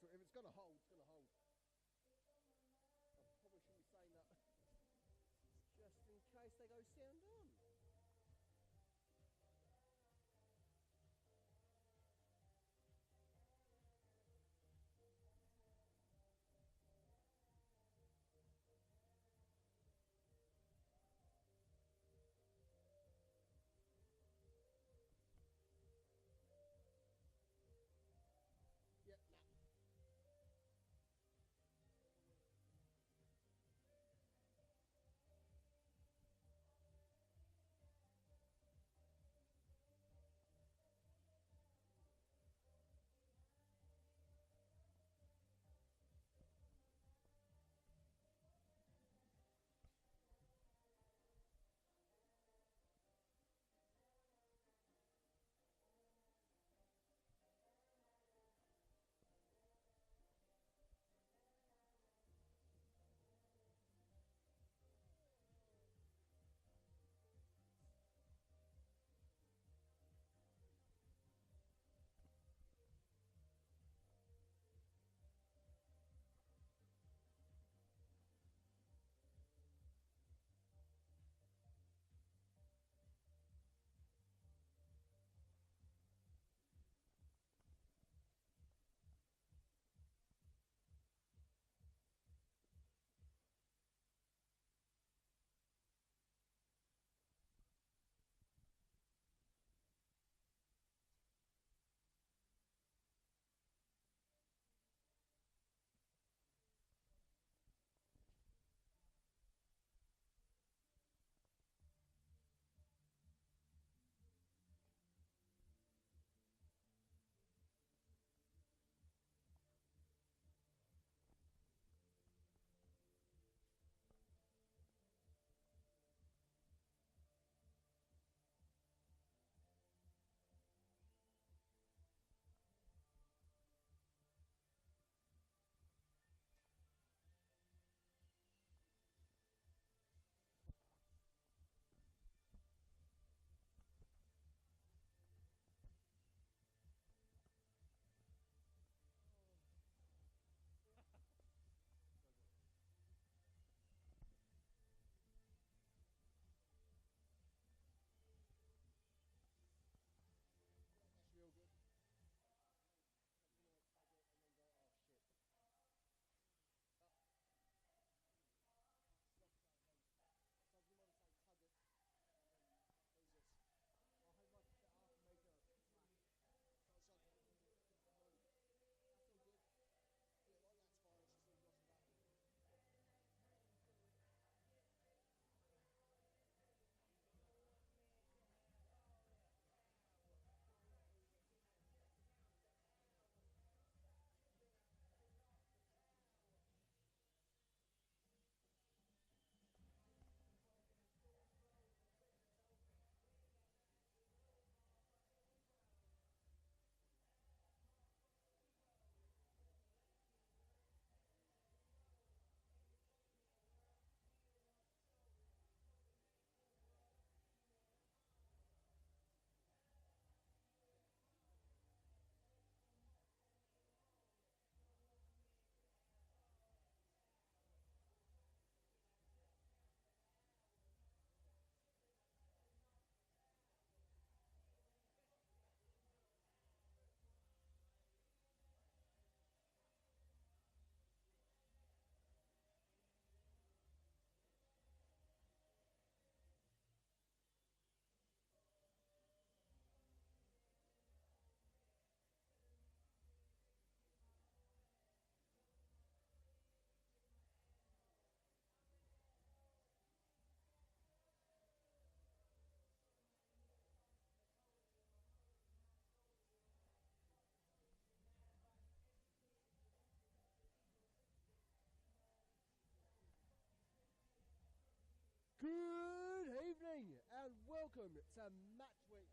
So if it's going to hold, it's going to hold. I probably shouldn't be saying that. Just in case they go sound on. Yeah, nah. That's real good. You know, tag it and then go, oh shit. Some you want to say tug it and then lose this. I had like the half meter slack. So it's like, that's all good. Yeah, like that's fine. She's still lost that. Good evening and welcome to Match Week.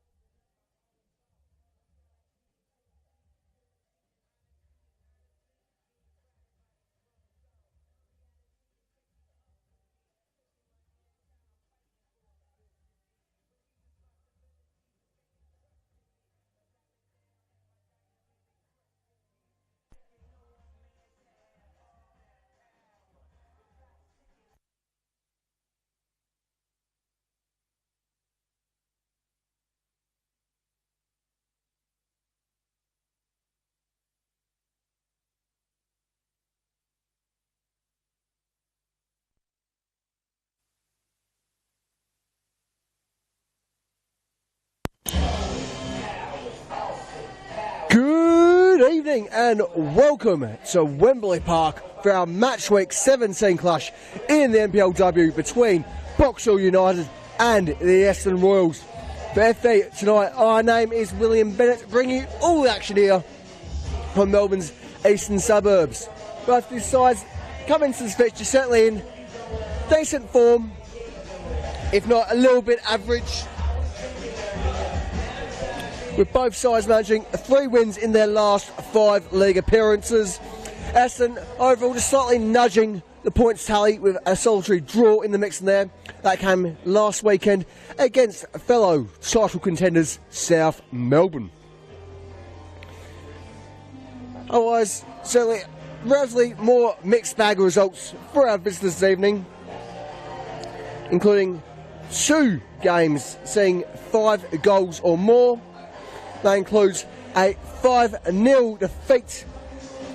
Good evening and welcome to Wembley Park for our match week 17 clash in the NPLW between Box Hill United and the Essendon Royals. For FV tonight, our name is William Bennett, bringing you all the action here from Melbourne's eastern suburbs. Both these sides come into this fixture certainly in decent form, if not a little bit average, with both sides managing 3 wins in their last 5 league appearances. Essendon overall just slightly nudging the points tally with a solitary draw in the mix in there. That came last weekend against fellow title contenders South Melbourne. Otherwise, certainly relatively more mixed bag of results for our visitors this evening, including 2 games seeing 5 goals or more. That includes a 5-0 defeat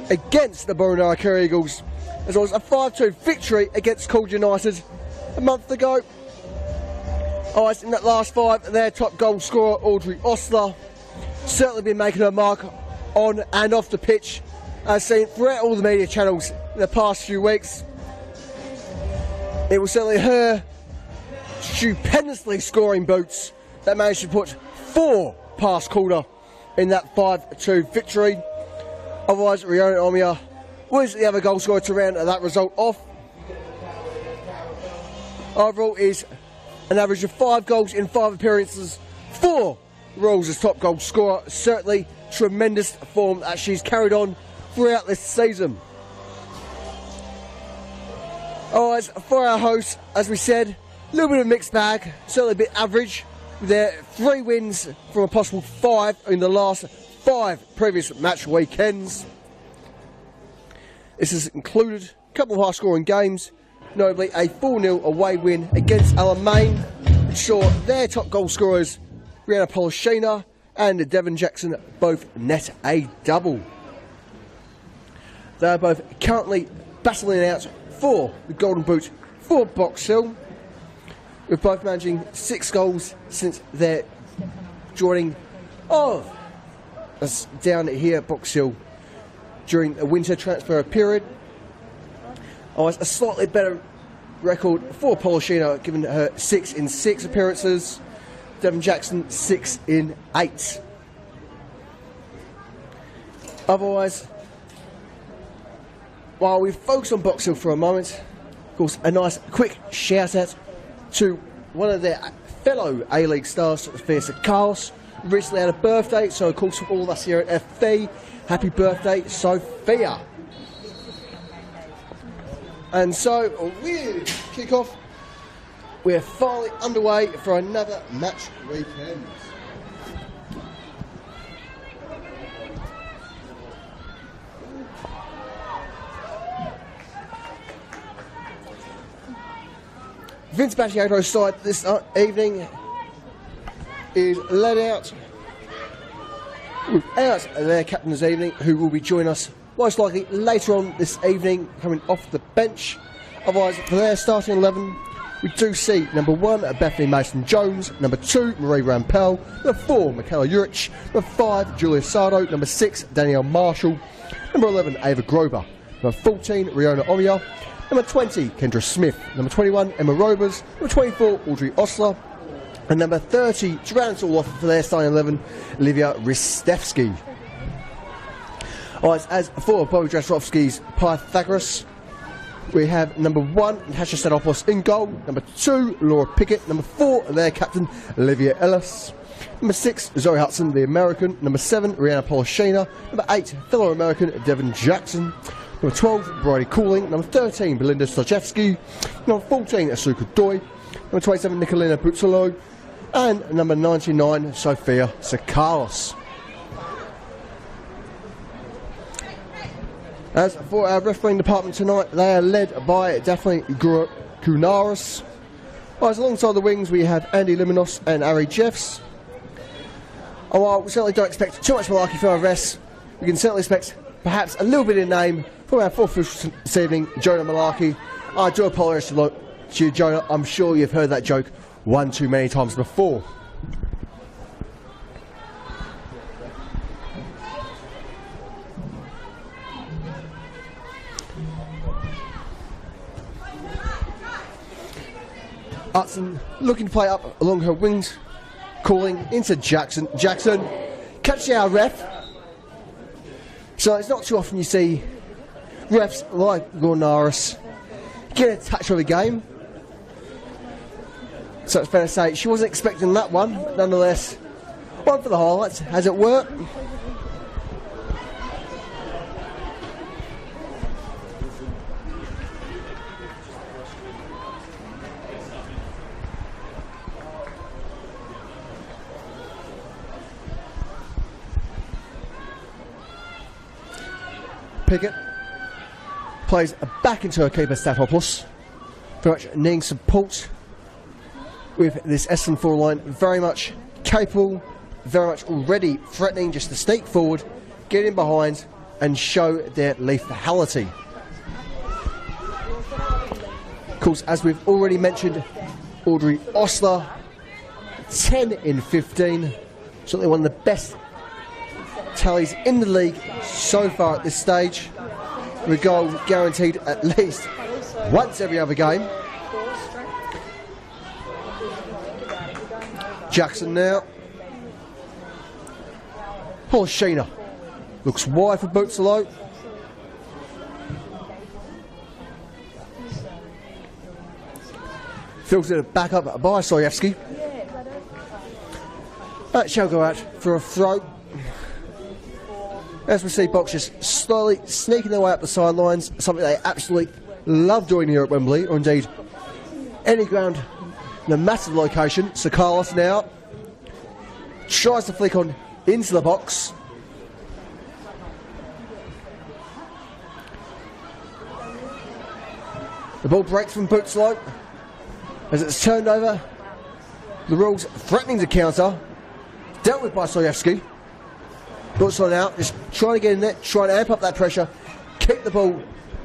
against the Boronara Kerry Eagles, as well as a 5-2 victory against Cold United a month ago. In that last 5, their top goal scorer, Audrey Osler, certainly been making her mark on and off the pitch, as seen throughout all the media channels in the past few weeks. It was certainly her stupendously scoring boots that managed to put 4 past Calder in that 5-2 victory. Otherwise, Riona Omia was the other goal scorer to round that result off. Overall is an average of 5 goals in 5 appearances for Royals as top goal scorer. Certainly tremendous form that she's carried on throughout this season. Otherwise, for our hosts, as we said, a little bit of a mixed bag, certainly a bit average. Their 3 wins from a possible 5 in the last 5 previous match weekends. This has included a couple of high-scoring games, notably a 4-0 away win against Alamein, which saw their top goal scorers, Rihanna Polishina and Devon Jackson, both net a double. They are both currently battling out for the Golden Boot for Box Hill, with both managing 6 goals since their joining of us down here at Box Hill during a winter transfer period. A slightly better record for Polishina, given her 6 in 6 appearances. Devon Jackson 6 in 8. Otherwise, while we focus on Box Hill for a moment, of course, a nice quick shout out to one of their fellow A-League stars, Sophia Carlos, recently had a birthday, so of course for all of us here at FV, happy birthday, Sophia. And so we'll kick off. We're finally underway for another match weekend. Vince Battiato's side this evening is led out without their captain this evening, who will be joining us most likely later on this evening, coming off the bench. Otherwise, for their starting 11, we do see number 1, Bethany Mason-Jones, number 2, Marie Rampel, number 4, Michaela Jurich, number 5, Julia Sardo, number 6, Danielle Marshall, number 11, Ava Grover, number 14, Riona Omia, number 20, Kendra Smith, number 21, Emma Robers, number 24, Audrey Osler, and number 30, to round it all off for their starting 11, Livia Ristevski. As for Bobby Drasrovsky's Pythagoras, we have number 1, Natasha Stadopoulos in goal, number 2, Laura Pickett, number 4, their captain, Olivia Ellis, number 6, Zoe Hudson, the American, number 7, Rihanna Polishina, number 8, fellow American, Devon Jackson, number 12, Bridie Cooling, number 13, Belinda Stojewski, number 14, Asuka Doi, number 27, Nicolina Buzzolo, and number 99, Sophia Sakalos. As for our refereeing department tonight, they are led by Daphne Kunaris. Alongside the wings, we have Andy Liminos and Ari Jeffs. While we certainly don't expect too much malarkey from our refs, we can certainly expect perhaps a little bit of name from our fourth official this evening, Jonah Malarkey. I do apologise to you, Jonah. I'm sure you've heard that joke one too many times before. Hudson looking to play up along her wings, calling into Jackson. Jackson catching our ref. So it's not too often you see refs like Gornaris get a touch of the game. So it's fair to say she wasn't expecting that one, but nonetheless, one for the highlights, as it were. Pickett plays back into her keeper Statopoulos, very much needing support with this Essendon forward line, very much capable, very much already threatening just to sneak forward, get in behind and show their lethality. Of course, as we've already mentioned, Audrey Osler, 10 in 15, certainly one of the best tallies in the league so far at this stage, with a goal guaranteed at least once every other game. Jackson now. Paul Sheena looks wide for Bootsalo. Fills it back up by Soyevsky. That shall go out for a throw. As we see boxers slowly sneaking their way up the sidelines, something they absolutely love doing here at Wembley, or indeed any ground in a massive location. So Carlos now tries to flick on into the box. The ball breaks from Bootsalo as it's turned over. The rules threatening to counter. Dealt with by Soyevsky. Bootsalo now just trying to get in there, trying to amp up that pressure, kick the ball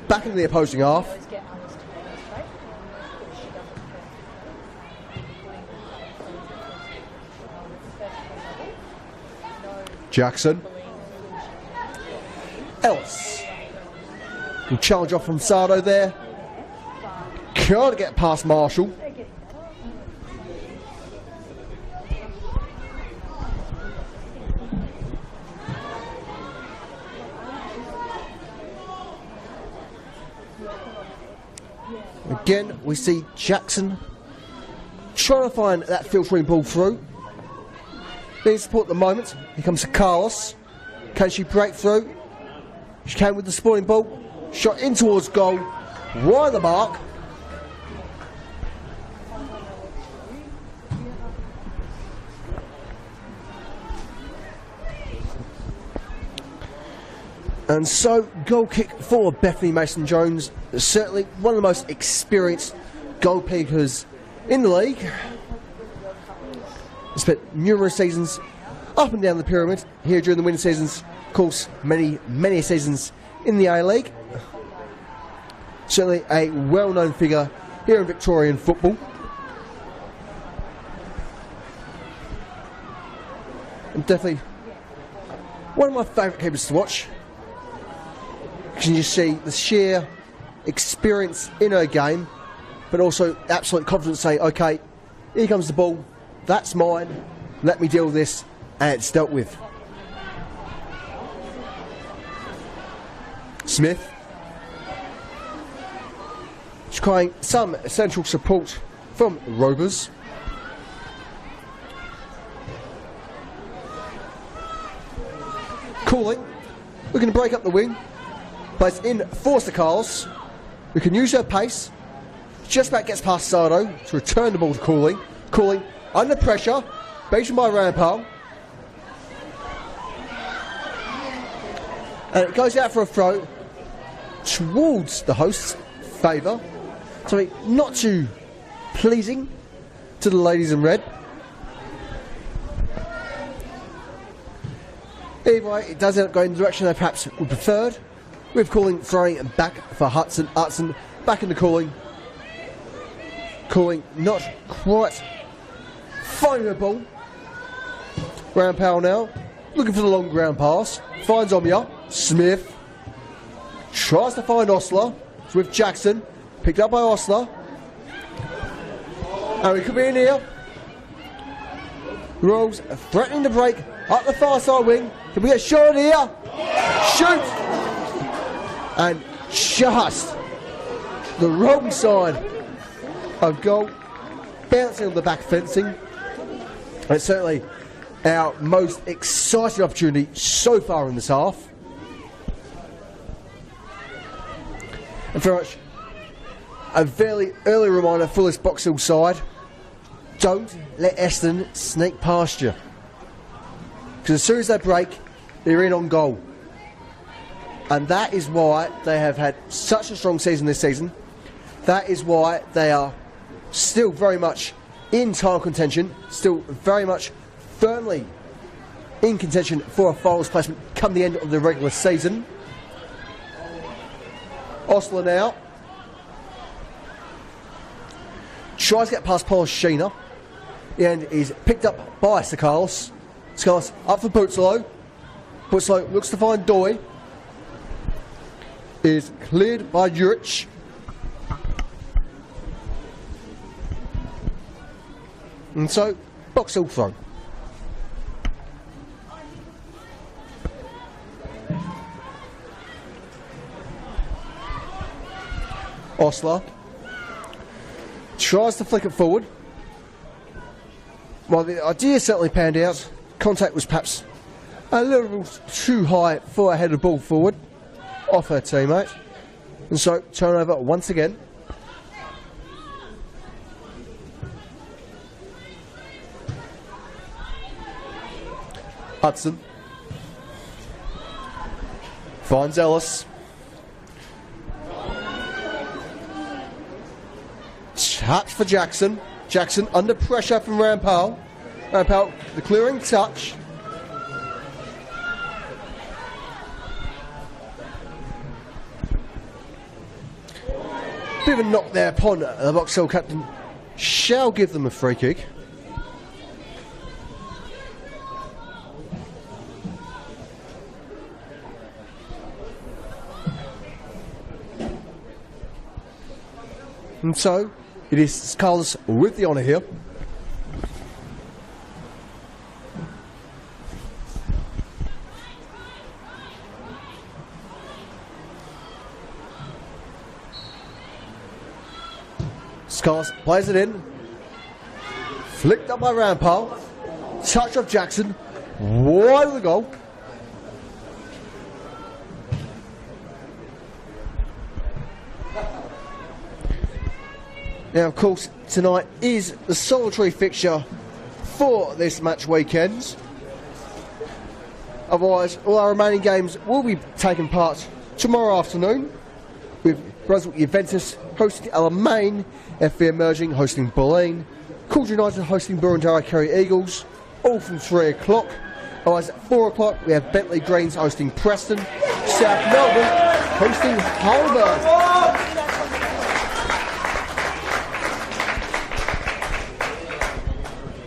back into the opposing half. Jackson. Ellis. Good challenge off from Sardo there. Can't get past Marshall. Again, we see Jackson trying to find that filtering ball through. Needs support at the moment. Here comes Carlos. Can she break through? She can with the sporting ball. Shot in towards goal. Wide the mark. And so, goal kick for Bethany Mason-Jones. Certainly one of the most experienced goal kickers in the league. Spent numerous seasons up and down the pyramid here during the winter seasons. Of course, many seasons in the A-League. Certainly a well-known figure here in Victorian football. And definitely one of my favourite keepers to watch. Because you see the sheer experience in her game, but also absolute confidence to say, okay, here comes the ball, that's mine, let me deal with this, and it's dealt with. Smith. Trying some essential support from Rovers. Cooling. We're going to break up the wing. Plays in Forster Carlos. We can use her pace. Just about gets past Sardo to return the ball to Cooling. Cooling under pressure. Beaten by Rampal. And it goes out for a throw towards the host's favour. Something not too pleasing to the ladies in red. Either way, it does end up going in the direction they perhaps would preferred. With Cooling throwing back for Hudson. Hudson back into Cooling. Cooling not quite finding the ball. Ground Powell now looking for the long ground pass. Finds Omia. Smith tries to find Osler. It's with Jackson. Picked up by Osler. And we could be in here. Rolls threatening to break up the far side wing. Can we get a shot here? Shoot! And just the wrong side of goal, bouncing on the back fencing. And it's certainly our most exciting opportunity so far in this half. And very much a very early reminder for this Box Hill side: don't let Essendon sneak past you. Because as soon as they break, they're in on goal. And that is why they have had such a strong season this season. That is why they are still very much in title contention, still very much firmly in contention for a finals placement come the end of the regular season. Osler now tries to get past Polishina and is picked up by Sakalis. Sakalis up for Putzlo. Putzlo looks to find Doy. Is cleared by Juric. And so, Box Hill throw. Osler tries to flick it forward. Well, the idea certainly panned out. Contact was perhaps a little too high for a headed ball forward off her teammate. And so, turnover once again. Hudson finds Ellis. Touch for Jackson. Jackson under pressure from Rampal. Rampal, the clearing touch. Bit of a knock there upon the Box Hill captain. Shall give them a free kick. And so, it is Skulls with the honour here. Skulls plays it in. Flicked up by Rampal. Touch of Jackson. Wide of the goal. Now, of course, tonight is the solitary fixture for this match weekend. Otherwise, all our remaining games will be taking part tomorrow afternoon, with Brunswick Juventus hosting Alamein, FV Emerging hosting Bulleen, Coolidge United hosting Burundara Kerry Eagles, all from 3 o'clock. Otherwise, at 4 o'clock, we have Bentley Greens hosting Preston, South Melbourne hosting Holborn.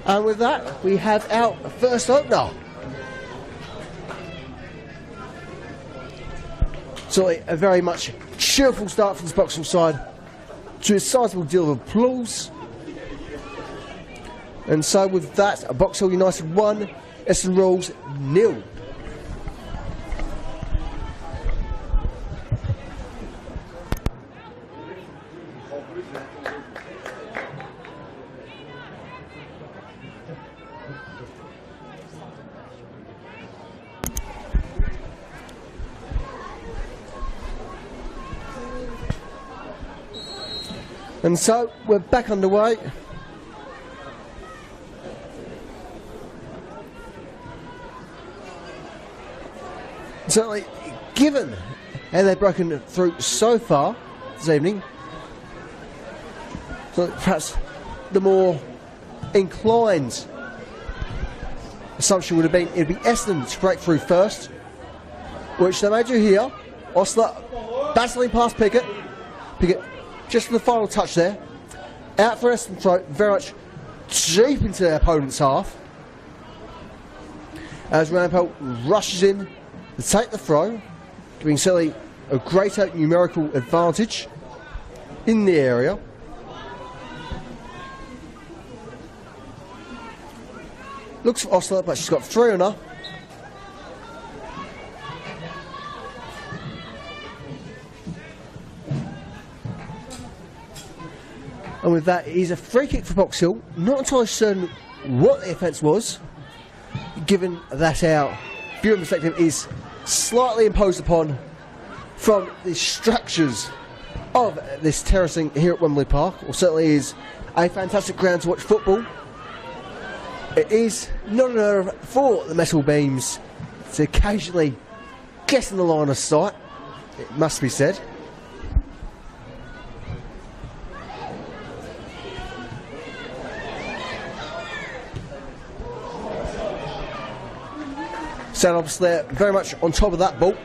And with that, we have our first opener. So a very much cheerful start from this Box Hill side to a sizable deal of applause. And so with that, Box Hill United 1, Essendon Rules 0. And so we're back underway. Certainly, given how they've broken through so far this evening, so perhaps the more inclined assumption would have been it'd be Essendon to break through first, which they may do here. Osler battling past Pickett. Pickett just for the final touch there. Out for Essendon throw, very much deep into their opponent's half. As Rampel rushes in to take the throw, giving Silly a greater numerical advantage in the area. Looks for Osler, but she's got 3 on her. And with that, it is a free kick for Box Hill. Not entirely certain what the offence was, given that our viewing perspective is slightly imposed upon from the structures of this terracing here at Wembley Park, or certainly is a fantastic ground to watch football. It is not unheard of for the metal beams to occasionally get in the line of sight, it must be said. Stand-ups there very much on top of that ball.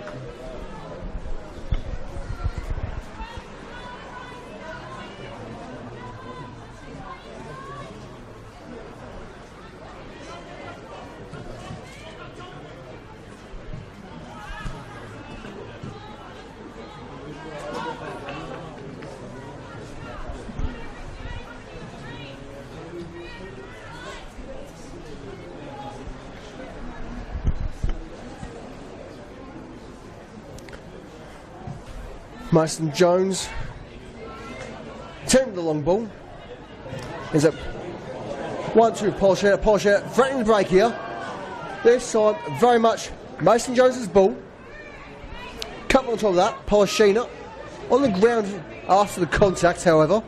Mason Jones turning the long ball. Is it 1-2 Polishina? Polishina threatening the break here. This time very much Mason Jones's ball. Couple on top of that, Polishina on the ground after the contact, however.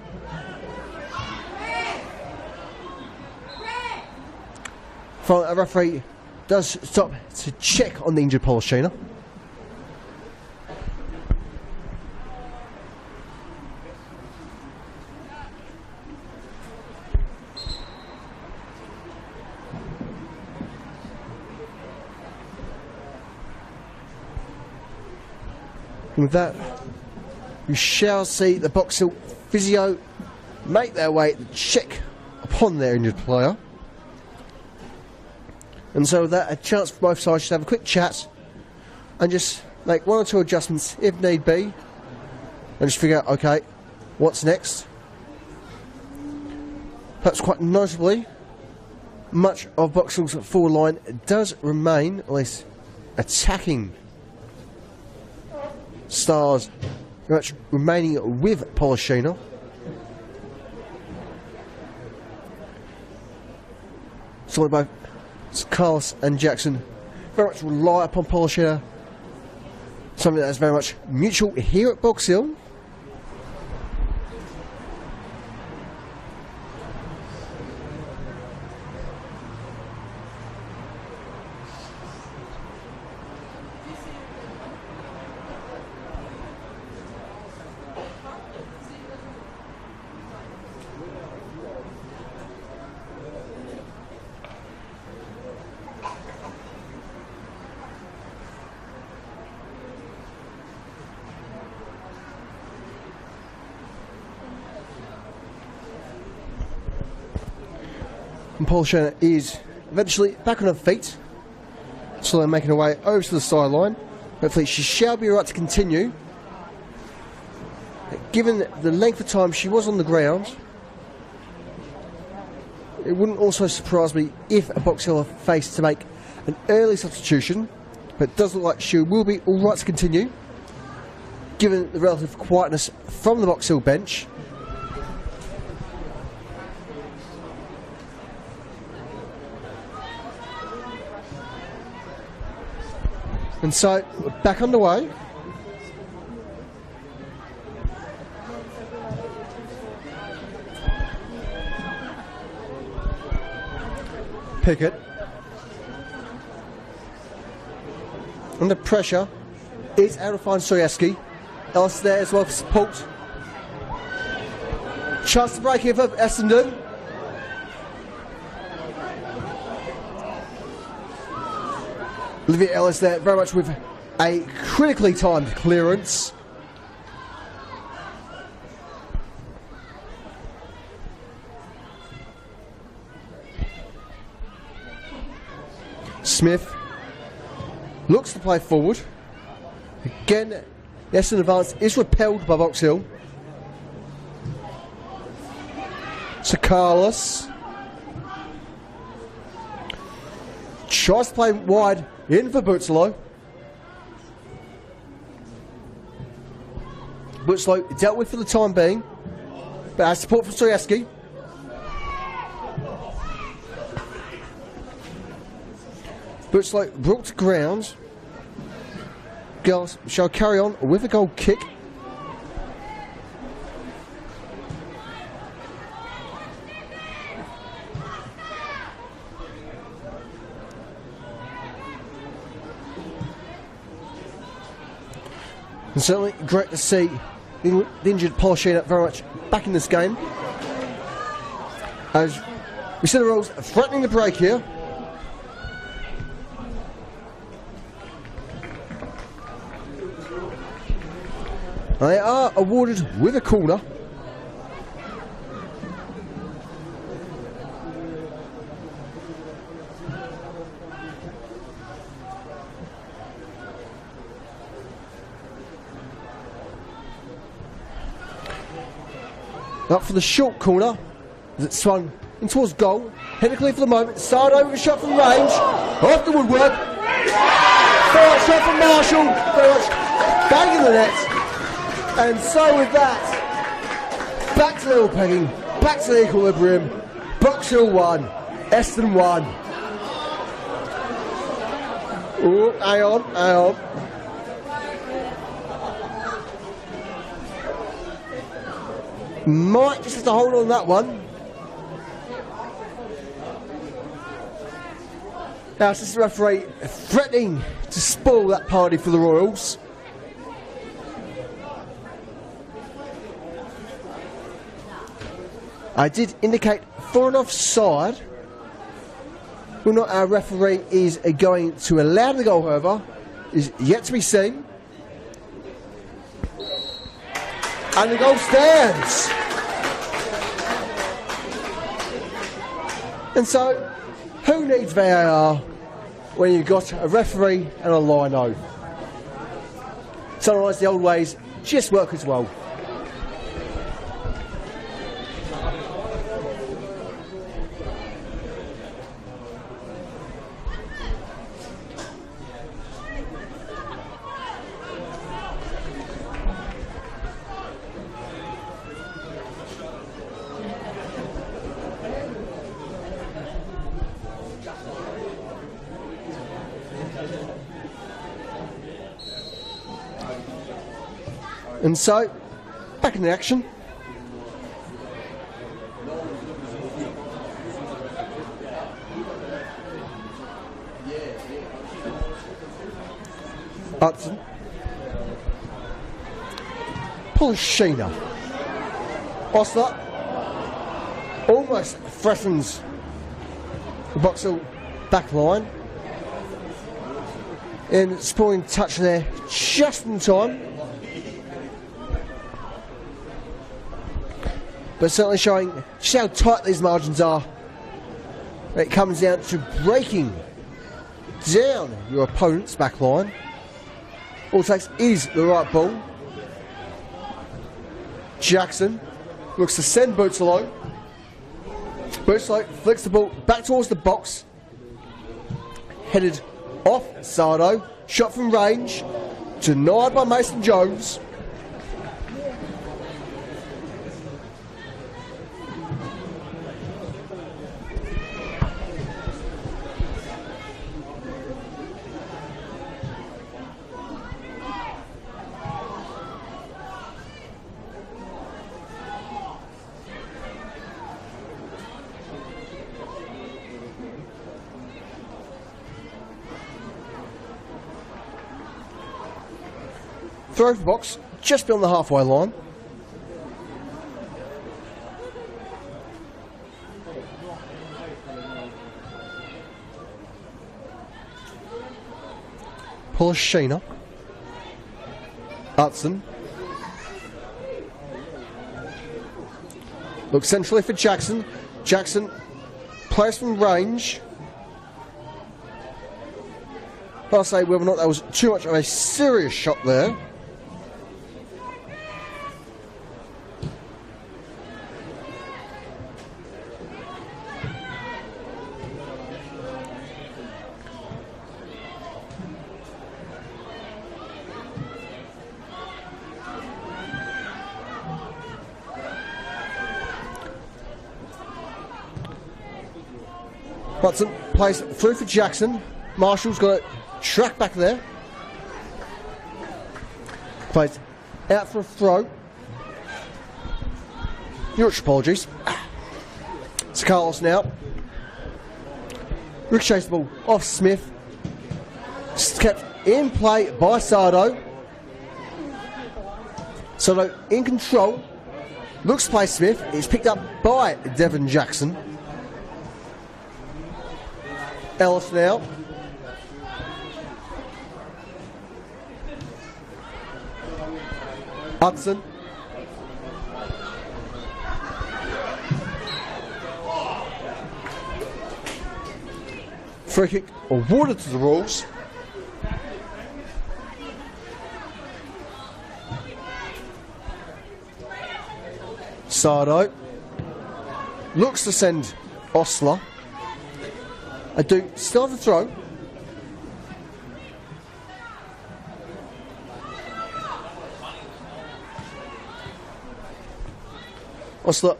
A referee does stop to check on the injured Polishina. With that, we shall see the Box Hill physio make their way to check upon their injured player. And so with that, a chance for both sides to have a quick chat and just make 1 or 2 adjustments if need be, and just figure out, okay, what's next. Perhaps quite notably, much of Box Hill's forward line does remain, at least attacking stars, very much remaining with Polishina. So both Carlos and Jackson very much rely upon Polishina, something that is very much mutual here at Box Hill. And Polishina is eventually back on her feet, slowly making her way over to the sideline. Hopefully she shall be right to continue. Given the length of time she was on the ground, it wouldn't also surprise me if a Box Hill are faced to make an early substitution, but it does look like she will be alright to continue, given the relative quietness from the Box Hill bench. And so, we're back underway. Pickett. Under pressure is out to find Soyeski. Ellis there as well for support. Chance to break here for Essendon. Olivia Ellis there, very much with a critically timed clearance. Smith looks to play forward. Again, the Essendon advance is repelled by Box Hill. So Carlos. tries to play wide in for Bootslow. Bootslow dealt with for the time being, but has support from Soyeski. Bootslow brought to ground. Girls shall carry on with a goal kick. And certainly great to see the injured Polishina very much back in this game. As we see the Royals threatening the break here. They are awarded with a corner. Up for the short corner as it swung in towards goal. Technically for the moment, Sardo with a shot from range. Off the woodwork. Forward shot from Marshall. Very much banging the net. And so with that, back to level pegging, back to the equilibrium. Box Hill 1, Essendon 1. Oh, hang on, hang on. Might just have to hold on that one. Now, assistant referee threatening to spoil that party for the Royals. I did indicate for an offside. Whether or not our referee is going to allow the goal, however, is yet to be seen. And the goal stands. And so, who needs VAR when you've got a referee and a lino? Sometimes the old ways just work as well. And so, back in the action. Hudson. Polishina. Osler almost threatens the Boxall back line. And spoiling touch there just in time. But certainly showing just how tight these margins are. It comes down to breaking down your opponent's back line. All it takes is the right ball. Jackson looks to send Bootslow. Bootslow flicks the ball back towards the box. Headed off Sardo. Shot from range. Denied by Mason Jones. Throw for the box, just beyond the halfway line. Polishina. Hudson. Looks centrally for Jackson. Jackson plays from range. I'll say whether or not that was too much of a serious shot there. Hudson plays through for Jackson. Marshall's got it track back there. Plays out for a throw. Your apologies. It's Carlos now. Ricochets the ball off Smith. It's kept in play by Sardo. Sardo in control. Looks to play Smith. It's picked up by Devon Jackson. Ellis now. Hudson. Free kick awarded to the Rules. Sardo looks to send Osler. I do still have the throw. Osler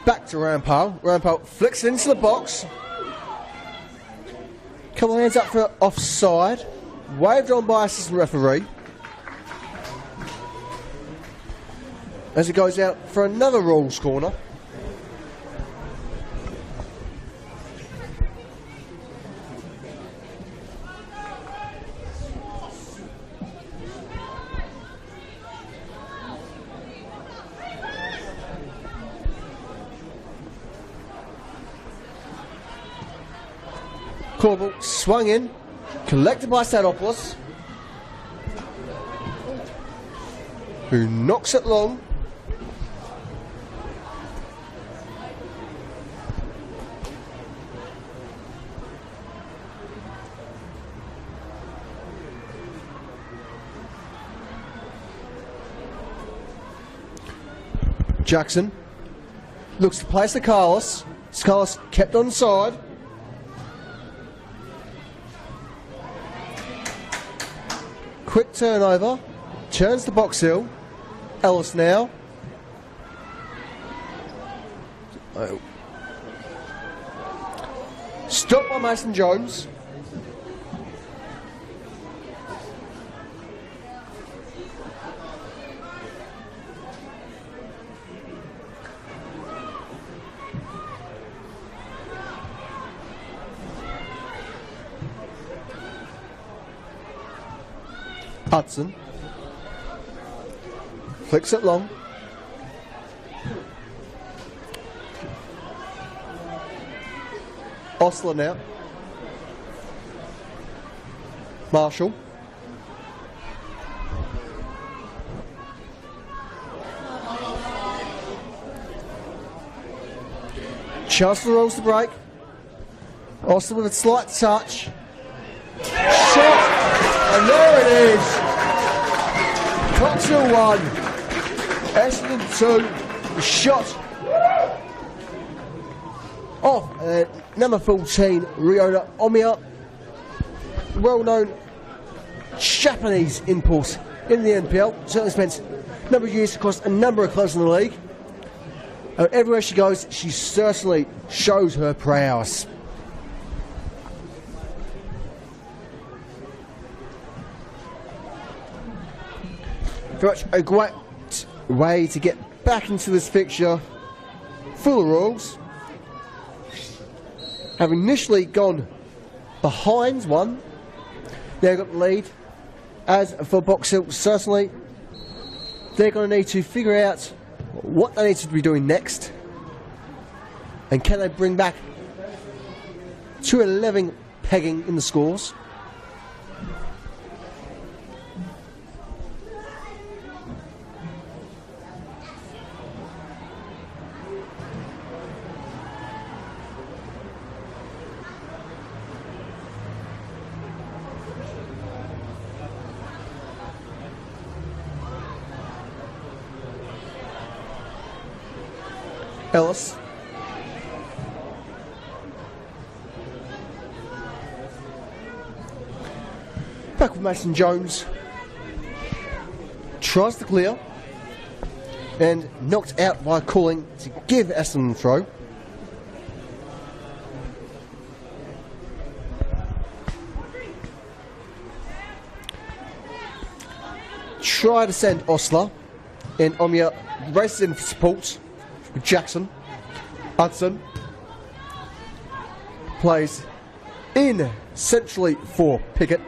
back to Rampal. Rampal flicks it into the box. Couple of hands up for offside. Waved on by assistant referee. As it goes out for another Rules corner. Corbell swung in, collected by Sadopoulos, who knocks it long. Jackson looks to place the Carlos. Carlos kept on side. Quick turnover, turns to Box Hill. Ellis now. Oh. Stopped by Mason Jones. Hudson flicks it long. Osler now. Marshall. Chancellor rolls the break. Osler with a slight touch. Shot! And there it is. Coxhill 1, Essendon 2, shot off number 14, Ryota Omiya, well-known Japanese import in the NPL, certainly spent a number of years across a number of clubs in the league. Everywhere she goes, she certainly shows her prowess. Very much a great way to get back into this fixture for the Royals. Having initially gone behind one, they've got the lead. As for Box Hill, certainly they're going to need to figure out what they need to be doing next, and can they bring back to 11 pegging in the scores. Ellis. Back with Mason Jones. Tries to clear. And knocked out by calling to give Essendon a throw. try to send Osler in. Omia races in for support with Jackson. Hudson plays in centrally for Pickett.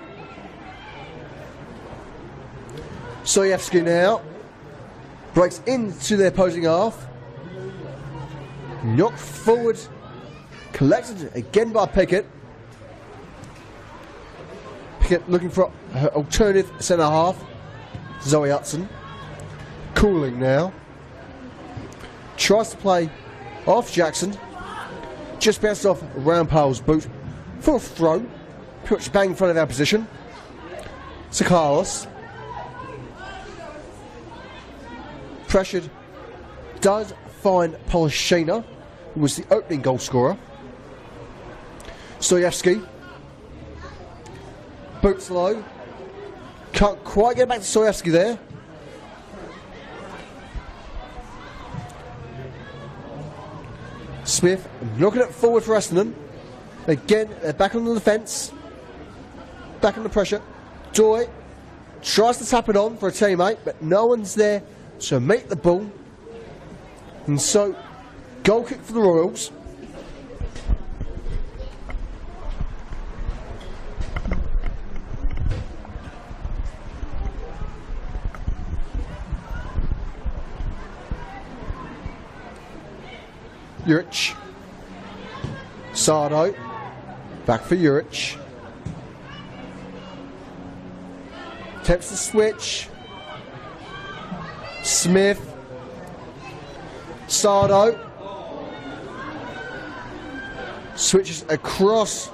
Soyevsky now breaks into their opposing half. Knocked forward, collected again by Pickett. Pickett looking for her alternative centre half, Zoe Hudson. Cooling now. Tries to play off Jackson. Just bounced off Rampal's boot for a throw. Pretty much bang in front of our position. Sakalis. Pressured. Does find Polishina, who was the opening goal scorer. Soyevsky. Boots low. Can't quite get back to Soyevsky there. Smith knocking it forward for Essendon. Again, they're back on the defence. Back under pressure. Doy tries to tap it on for a teammate, but no one's there to meet the ball. And so, goal kick for the Royals. Juric. Sardo. Back for Juric. Attempts to switch. Smith. Sardo. Switches across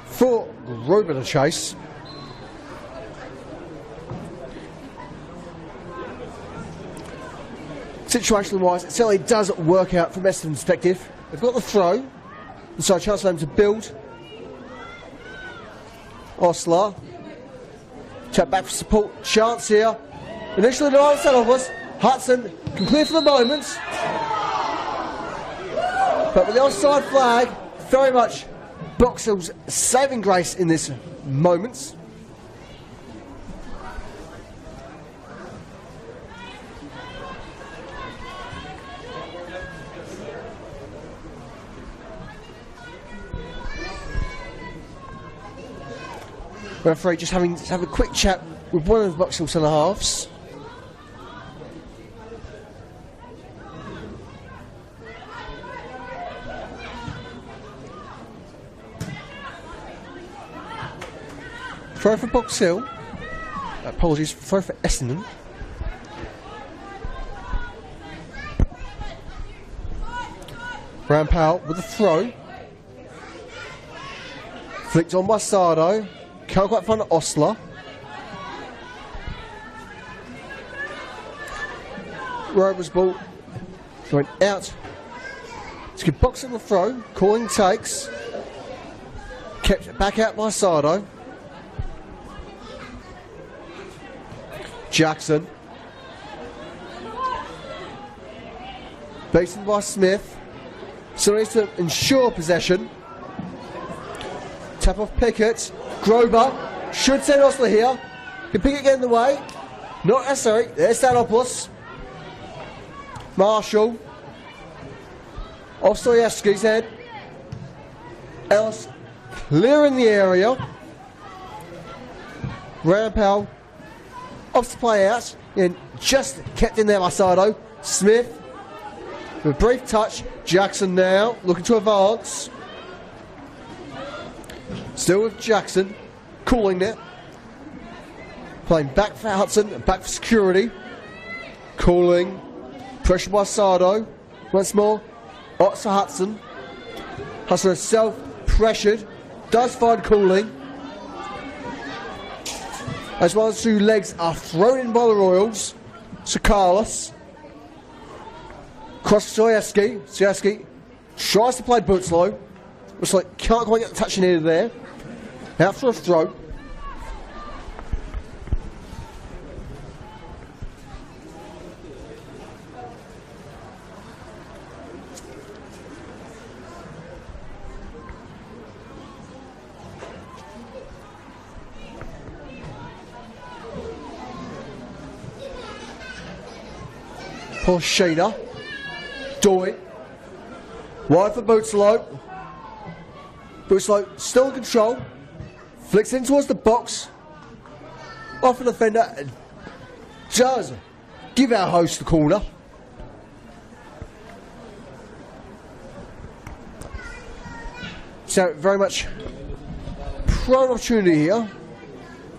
for Ruben to chase. Situationally wise, it certainly does work out from Essendon's perspective. They've got the throw, and so a chance for them to build. Osler. Tap back for support. Chance here. Initially, the right set off us. Hudson can clear for the moment. But with the offside flag, very much Boxhill's saving grace in this moment. Referee just having to have a quick chat with one of the Boxhill centre halves. Throw for Boxhill. Apologies, throw for Essendon. Rampal with the throw. Flicked on by Sardo. Can't quite find Osler. Rover's ball going out. It's good boxing the throw. Calling takes. Kept back out by Sardo. Jackson. Beaten by Smith. So needs to ensure possession. Tap off Pickett. Grover should send Osler here. Can Pickett get in the way? Not necessary. There's Stanopoulos. Marshall. Off Soyevsky's head. Ellis clearing the area. Rampal off to play out. And just kept in there by Sardo. Smith. With a brief touch. Jackson now looking to advance. Still with Jackson, calling it. Playing back for Hudson and back for security. Calling. Pressure by Sardo. Once more. Ox for Hudson. Hudson herself pressured. Does find Cooling. As well as two legs are thrown in by the Royals. Sakalis. Cross to Soyevsky. Soyevsky tries to play Bootslow. Looks like can't quite get the touch in here there. Out for a throw. Sheena. Doy. Wide for Bootslow. Bootslow still in control. Flicks in towards the box. Off the defender. And does give our host the corner. So very much prime opportunity here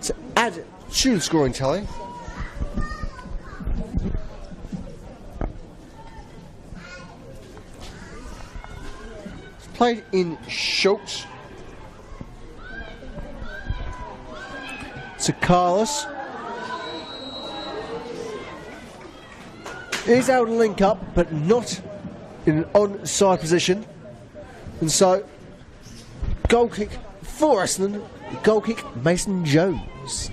to add to the scoring tally. It's played in Schultz. To Carlos. He's able to link up, but not in an onside position. And so, goal kick for Essendon. Goal kick, Mason Jones.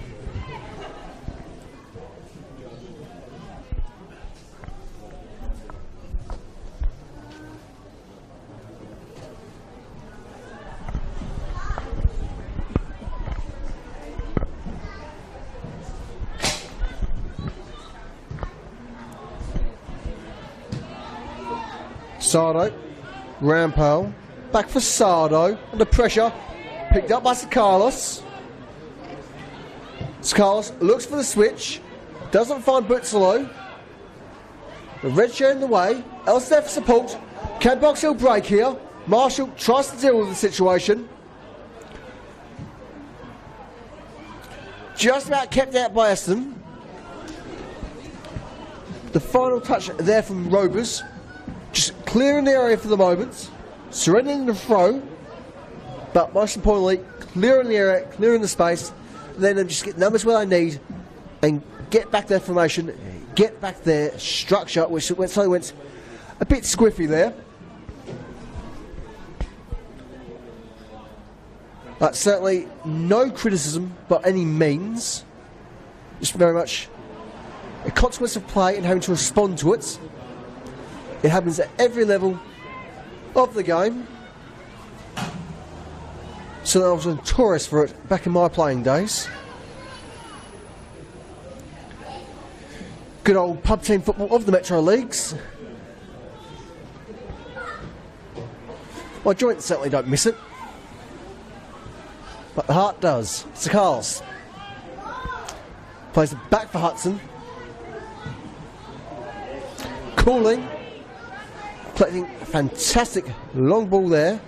Sardo, Rampal, back for Sardo, under pressure, picked up by Sakalis. Sakalis looks for the switch, doesn't find Bootslow. The red shirt in the way, else there for support. Can Box Hill break here? Marshall tries to deal with the situation. Just about kept out by Essendon. The final touch there from Rovers. Just clearing the area for the moment, surrendering the throw, but most importantly, clearing the area, clearing the space, then just get numbers where they need and get back their formation, get back their structure, which went a bit squiffy there. But certainly no criticism by any means, just very much a consequence of play and having to respond to it. It happens at every level of the game. So I was notorious for it back in my playing days. Good old pub team football of the Metro Leagues. My joints certainly don't miss it, but the heart does. Sakalis plays it back for Hudson. Cooling. Collecting a fantastic long ball there.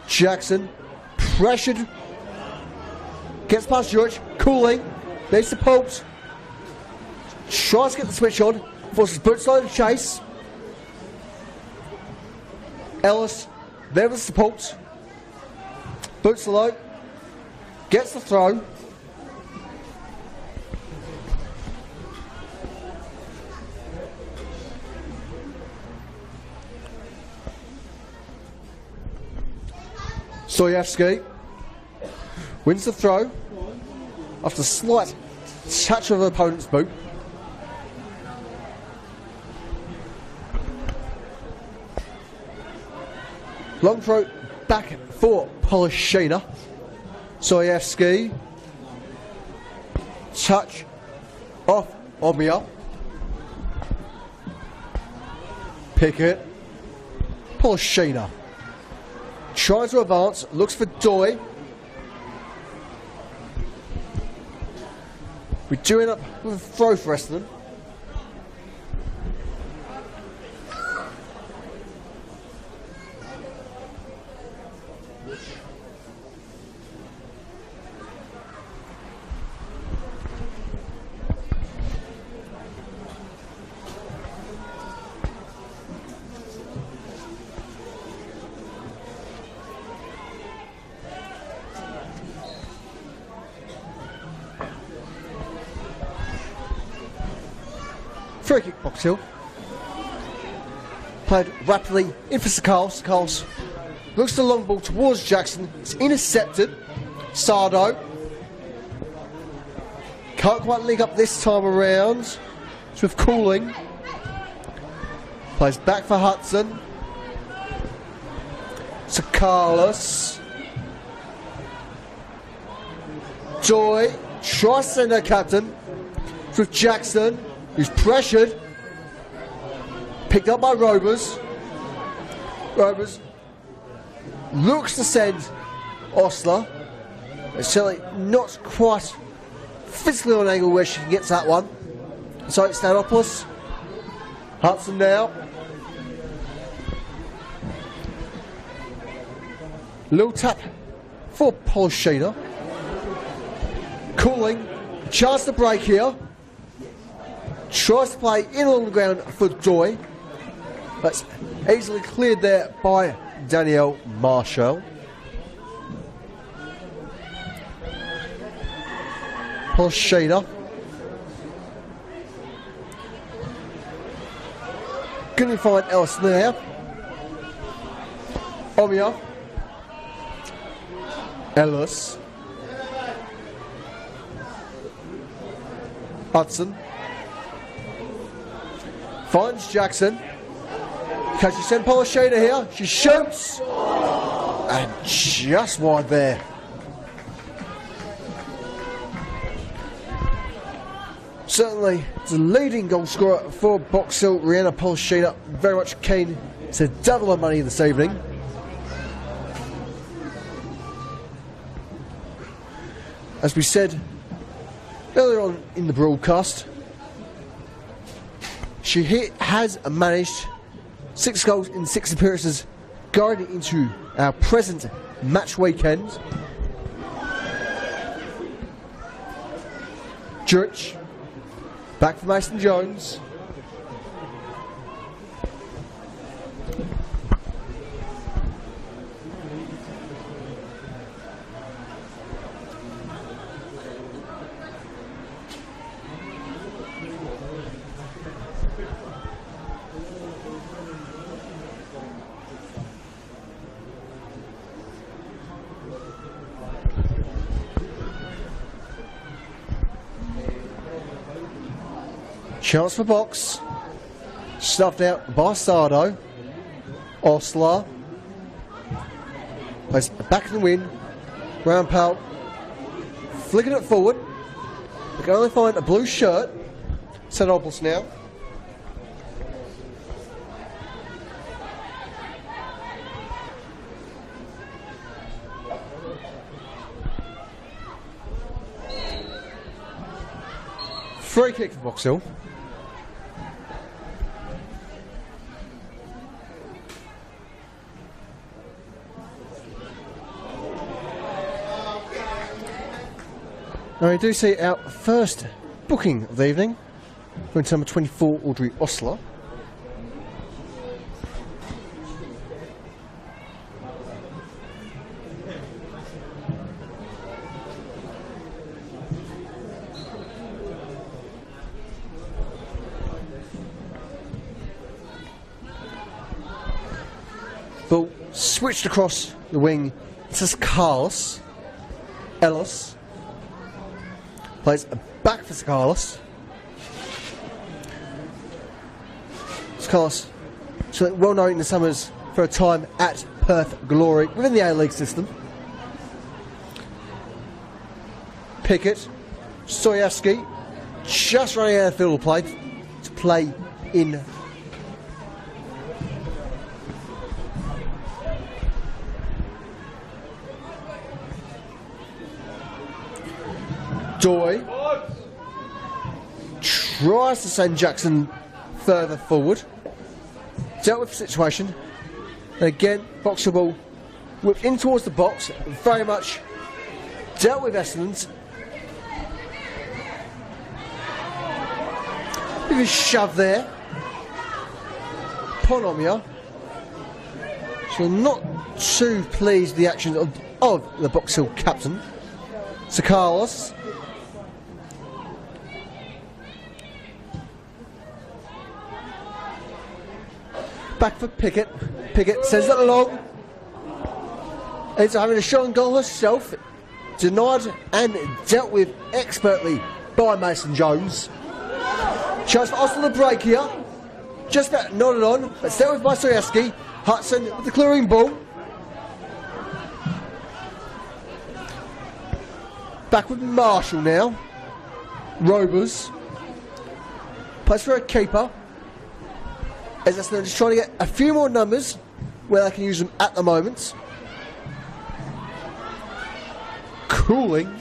Jackson, pressured. Gets past George. Cooling. Needs support. Tries to get the switch on. Forces Bootslow to chase. Ellis, there with the support. Bootslow gets the throw. Soyevsky wins the throw after a slight touch of the opponent's boot. Long throw back for Polishina. Soyevsky. Touch off Omia. Pickett. Polishina. Tries to advance, looks for Doy. We do end up with a throw for Essendon. Free kick, Box Hill. Played rapidly in for Sakalis. Sakalis looks the long ball towards Jackson. It's intercepted. Sardo can't quite link up this time around. It's with Cooling. Plays back for Hudson. Sakalis. Joy tries to send her captain. It's with Jackson, who's pressured. Picked up by Rovers. Rovers looks to send Osler. It's certainly not quite physically on an angle where she gets that one. So it's Stanopoulos. Hudson now. Little tap for Polishina. Cooling. Chance to break here. Tries to play in along the ground for Joy. That's easily cleared there by Danielle Marshall. Polishina. Couldn't find Ellis there. Omia. Ellis. Hudson. Finds Jackson. Can she send Polishina here? She shoots. And just wide there. Certainly the leading goal scorer for Box Hill, Rihanna Polishina, very much keen to double her money this evening. As we said earlier on in the broadcast, she has managed 6 goals in 6 appearances going into our present match weekend. Jurich, back for Mason Jones. Chance for Box. Stuffed out by Sardo. Osler. Plays back in the wind. Rampal. Flicking it forward. We can only find a blue shirt. Senopoulos now. Free kick for Box Hill. Now we do see our first booking of the evening, going to number 24, Audrey Osler. Ball switched across the wing. This is Carlos. Ellis. Plays back for Carlos. Carlos, so well known in the summers for a time at Perth Glory within the A-League system. Pickett, Soyevsky, just running out of the field of play to play in. Joy tries to send Jackson further forward. Dealt with the situation. And again, Boxer ball whipped in towards the box. Very much dealt with Essendon. Bit of a shove there. Ponomia. So not too pleased with the actions of the Box Hill captain. Sir Carlos. Back for Pickett. Pickett sends it along. It's having a shot on goal herself. Denied and dealt with expertly by Mason Jones. Chance for Austin to break here. Just about nodded on, but dealt with by Soyevsky. Hudson with the clearing ball. Back with Marshall now. Rovers. Plays for a keeper. as Essendon just trying to get a few more numbers where they can use them at the moment. Cooling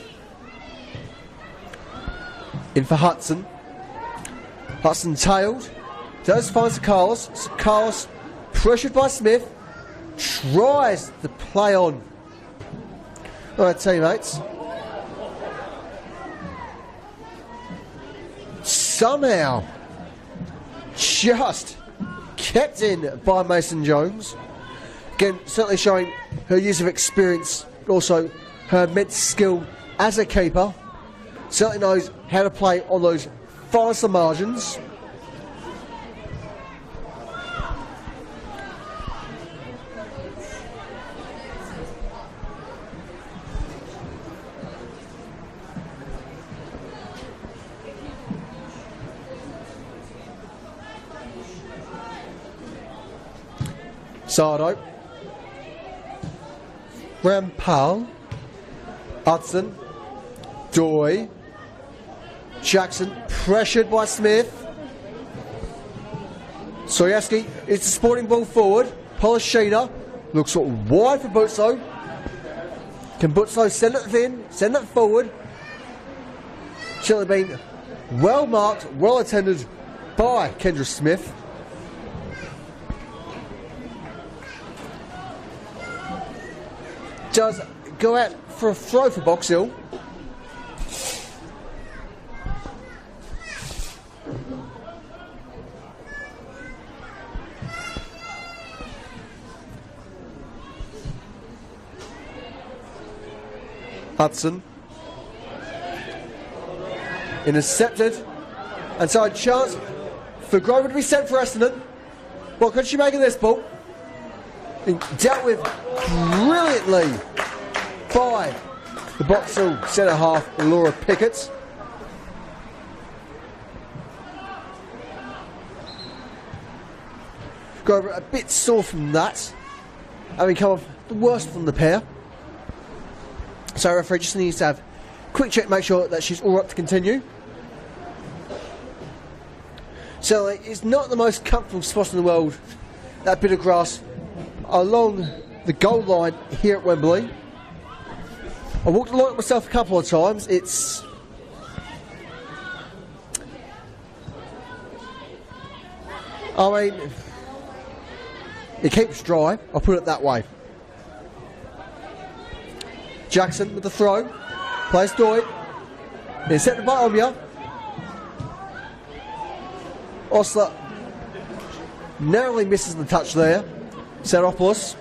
in for Hudson. Hudson tailed. Does find Sir Carlos. Sir Carlos pressured by Smith. Tries to play on. Alright, teammates. Somehow just kept in by Mason Jones. Again, certainly showing her years of experience, also her immense skill as a keeper. Certainly knows how to play on those faster margins. Sardo, Rampal, Hudson, Doy, Jackson, pressured by Smith. Soyaski is the sporting ball forward. Polishina looks sort of wide for Butso. Can Butso send it in, send it forward? Should have been well marked, well attended by Kendra Smith. Does go out for a throw for Box Hill. Hudson intercepted, and so a chance for Grover to be sent for Essendon. What could she make of this ball? And dealt with brilliantly by the Box Hill centre half, Laura Pickett. Grover a bit sore from that, having come off the worst from the pair. So referee just needs to have a quick check, make sure that she's all right to continue. So it's not the most comfortable spot in the world, that bit of grass along the goal line here at Wembley. I walked along it myself a couple of times. It's it keeps dry, I'll put it that way. Jackson with the throw, plays Doyle, intercepted by Omia. Osler narrowly misses the touch there. Seropoulos,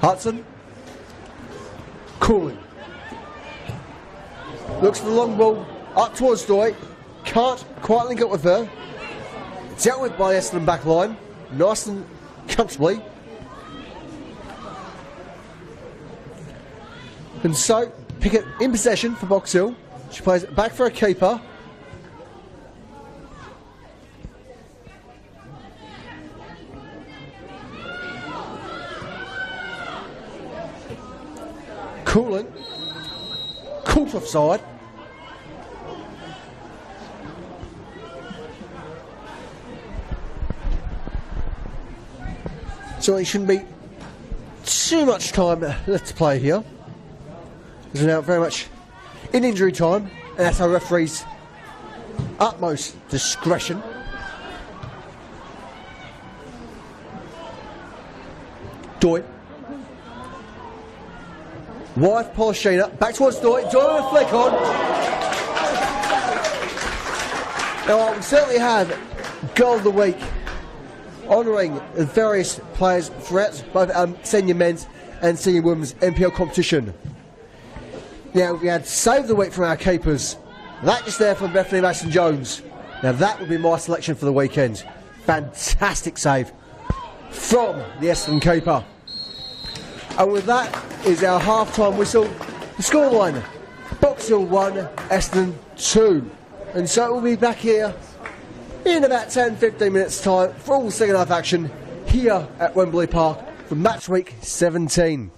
Hudson, Cooling, looks for the long ball up towards Doyle, can't quite link up with her. Dealt with by Essendon back line, nice and comfortably. And so, Pickett in possession for Box Hill. She plays it back for a keeper. Cooling. Caught offside. So it shouldn't be too much time left to play here. We're now very much in injury time, and that's our referee's utmost discretion. Doyle. Wide Polishina, back towards Doyle. Doyle with a flick on. Now, we certainly have Goal of the Week, honouring the various players throughout both senior men's and senior women's NPL competition. Now, we had Save the Week from our keepers. That just there from Bethany Mason Jones. Now, that would be my selection for the weekend. Fantastic save from the Essendon keeper. And with that is our half-time whistle. The scoreline, Box Hill 1, Essendon 2. And so we'll be back here in about 10-15 minutes' time for all the second half action here at Wembley Park for match week 17.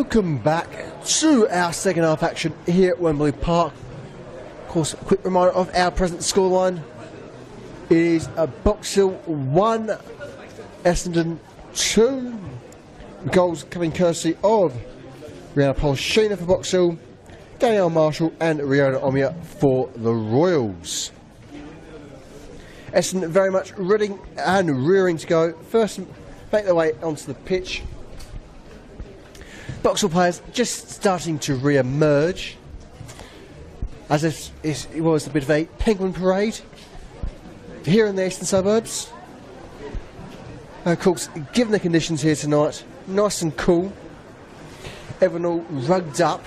Welcome back to our second half action here at Wembley Park. Of course, a quick reminder of our present scoreline. It is a Box Hill 1, Essendon 2. Goals coming courtesy of Rihanna Polishina for Box Hill, Danielle Marshall and Riona Omia for the Royals. Essendon very much ready and rearing to go. First, make their way onto the pitch. Box Hill players just starting to re-emerge, as if it was a bit of a penguin parade here in the eastern suburbs. Of course, given the conditions here tonight, nice and cool, everyone all rugged up.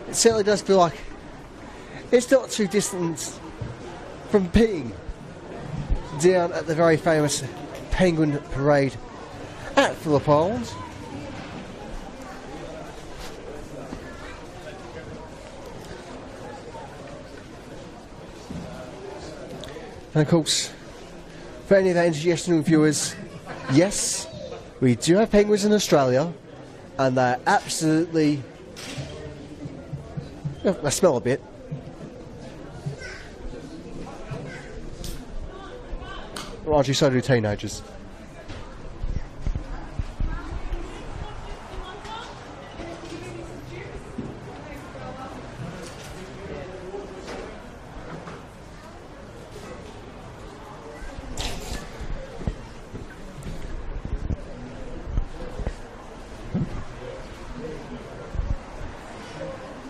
It certainly does feel like it's not too distant from being down at the very famous penguin parade at Phillip Island. And of course, for any of our international viewers, yes, we do have penguins in Australia, and they're absolutely, they smell a bit. Well, actually, so do teenagers.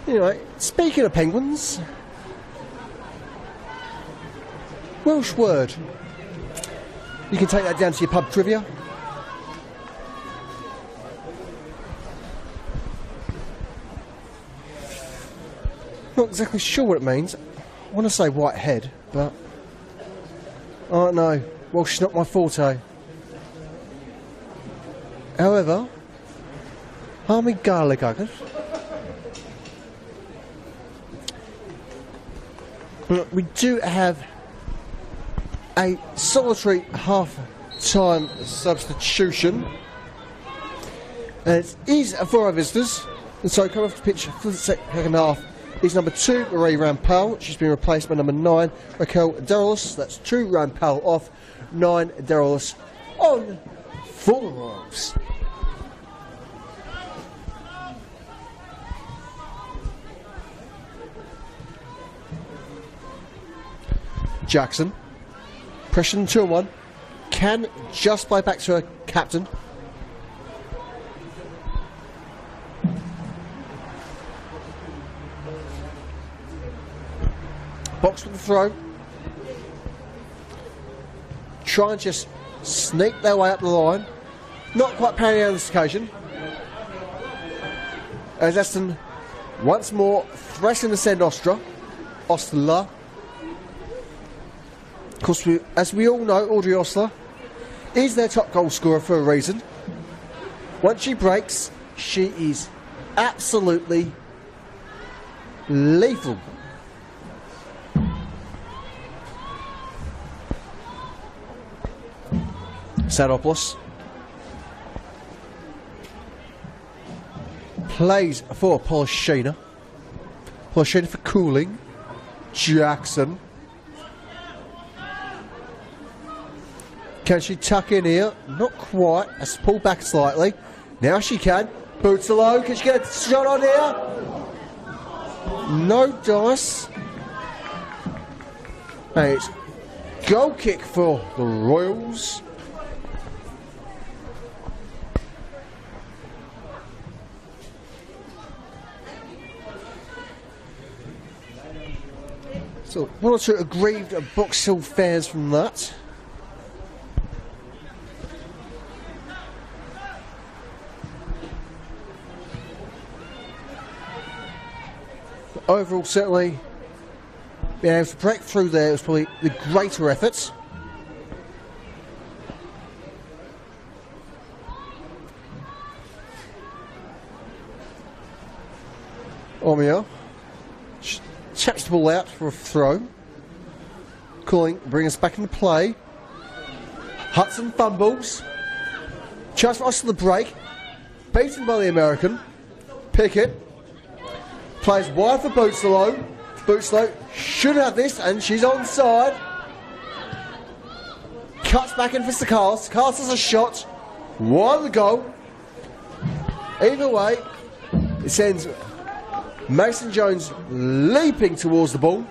Anyway, speaking of penguins, Welsh word. You can take that down to your pub trivia. Not exactly sure what it means. I want to say white head, but I don't know. Welsh is not my forte. However, Army Gaelic agate. We do have a solitary half-time substitution, and it is for our visitors. And so coming off the pitch for the second half is number 2, Marie Rampal. She's been replaced by number 9, Raquel Derelus. That's 2 Rampal off, 9 Derelus on for the Royals. Jackson, pressure 2-1, can just play back to her captain. Box with the throw. Try and just sneak their way up the line. Not quite panning out on this occasion, as Essendon once more threatening to send Ostler. Of course, as we all know, Audrey Ostler is their top goal scorer for a reason. Once she breaks, she is absolutely lethal. Sadopoulos plays for Polishina. Polishina for Cooling. Jackson. Can she tuck in here? Not quite. Has to pull back slightly. Now she can. Boots are low. Can she get a shot on here? No dice. And it's goal kick for the Royals. So one or two aggrieved Box Hill fans from that. Overall, certainly being able to break through there was probably the greater effort. Omia chaps the ball out for a throw. Calling, bring us back into play. Hudson fumbles. Chance for us to the break. Beaten by the American. Pickett plays wide for Bootslow. Bootslow should have this, and she's onside. Cuts back in for Sakalis. Sakalis has a shot. Wide of the goal. Either way, it sends Mason Jones leaping towards the ball.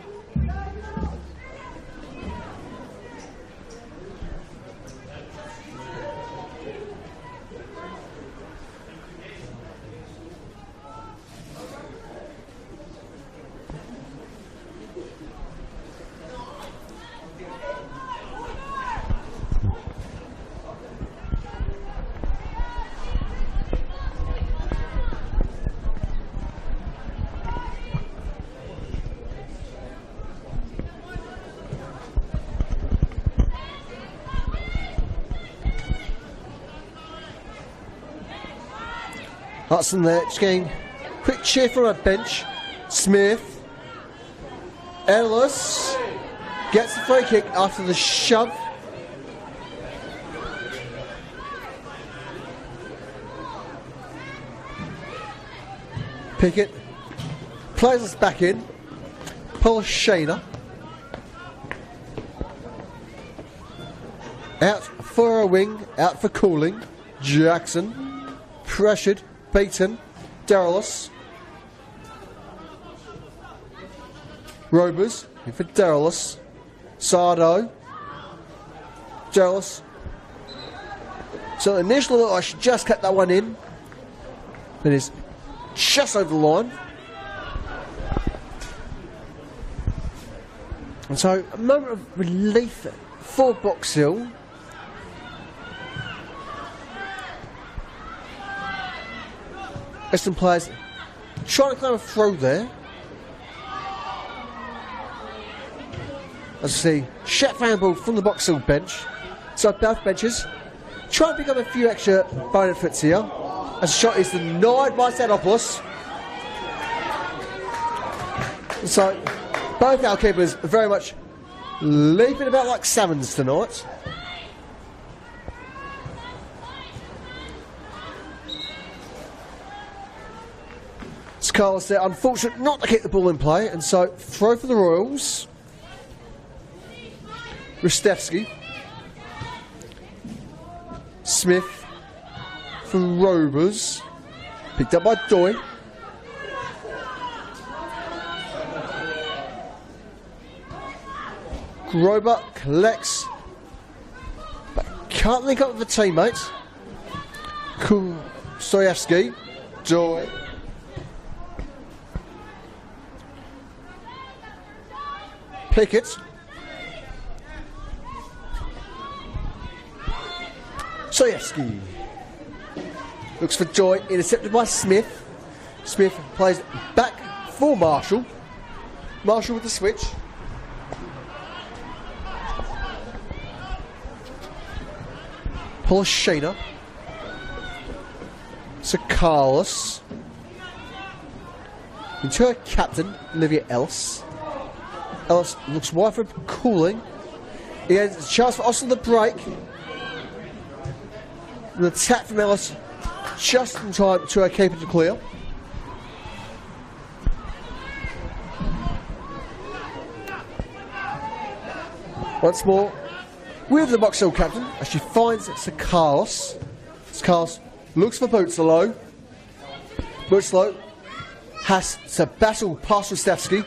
Hudson there, just getting a quick cheer from a bench. Smith. Ellis gets the free kick after the shove. Pickett plays us back in. Polishana out for a wing, out for Cooling. Jackson pressured. Beaton, Darylis, Robers, in for Darylis, Sardo, Darylis. So initially I should just cut that one in. It is just over the line. And so a moment of relief for Box Hill. Essendon players trying to claim a throw there. As I see, Shat Vanball from the Box Hill bench. So both benches trying to pick up a few extra benefits here. As the shot is denied by Sadopoulos. So both our keepers are very much leaping about like salmons tonight. Carlos there, unfortunate not to keep the ball in play, and so throw for the Royals. Ristevski. Smith for Rovers. Picked up by Doy. Grober collects, but can't link up with the teammates. Stoyevsky. Doy. Pickett. Soyevsky looks for Joy, intercepted by Smith. Smith plays back for Marshall. Marshall with the switch. Polishana. Sakalis. Into her captain, Olivia Ellis. Ellis looks wide for Cooling. He has a chance for Austin to break. An attack from Ellis just in time to our keeper to clear. Once more with the Box Hill captain as she finds Sakalis. Sakalis looks for Bootslow. Bootslow has to battle past Ristevski.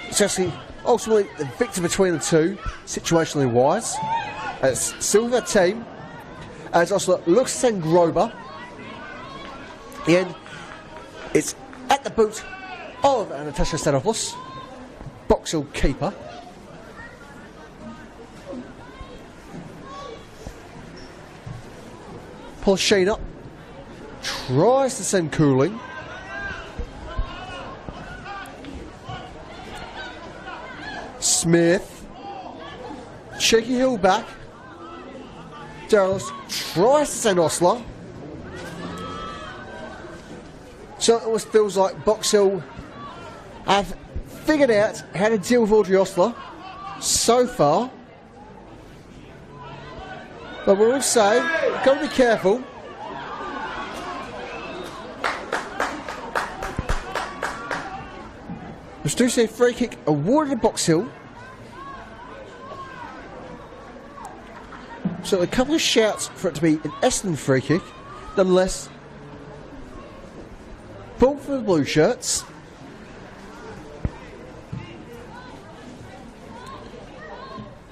Ristevski ultimately the victor between the two, situationally wise. It's still their team. As Osler looks to send Grober. And it's at the boot of Natasha Stanopoulos, Box Hill keeper. Polishana tries to send Cooling. Smith. Cheeky heel back. Darrells tries to send Osler. So it almost feels like Box Hill have figured out how to deal with Audrey Osler so far. But we will say, got to be careful. We do see a free kick awarded to Box Hill. So a couple of shouts for it to be an Essendon free kick. Nonetheless, ball for the blue shirts.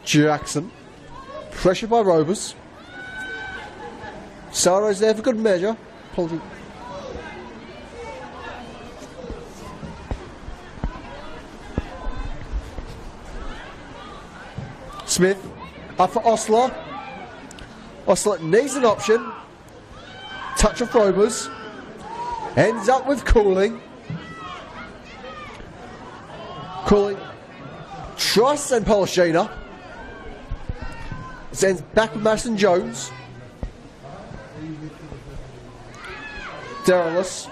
Jackson, pressured by Rovers. Saro's there for good measure. Smith up for Osler. Osler needs an option. Touch of Rovers. Ends up with Cooling. Cooling tries to send Polishine up. Sends back with Madison Jones. Derrilus.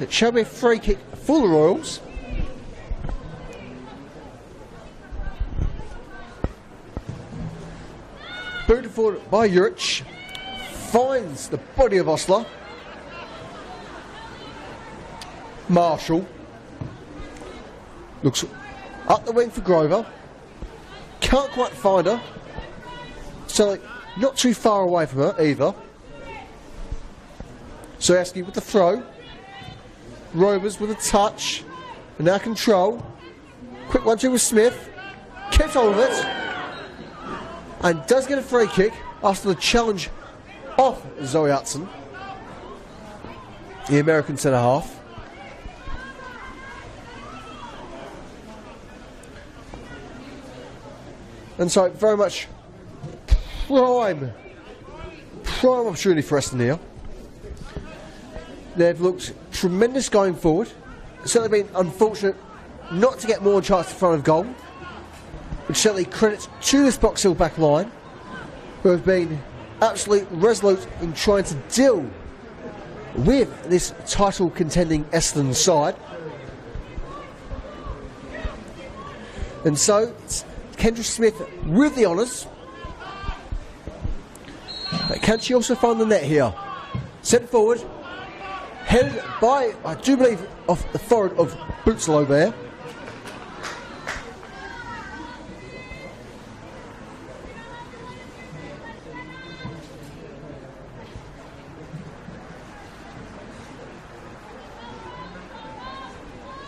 It shall be a free kick for the Royals. Booted forward by Juric. Finds the body of Osler. Marshall looks up the wing for Grover. Can't quite find her. So not too far away from her either. Soaski with the throw. Rovers with a touch. And now control. Quick 1-2 with Smith. Keeps hold of it. And does get a free kick after the challenge off Zoe Hudson, the American centre half. And so very much prime opportunity for Essendon here. They've looked tremendous going forward. It's certainly been unfortunate not to get more chances in front of goal, which certainly credits to this Box Hill back line, who have been absolutely resolute in trying to deal with this title contending Essendon side. And so it's Kendra Smith with the honours. But can she also find the net here? Sent forward, headed by, I do believe, off the forehead of Bootslow there.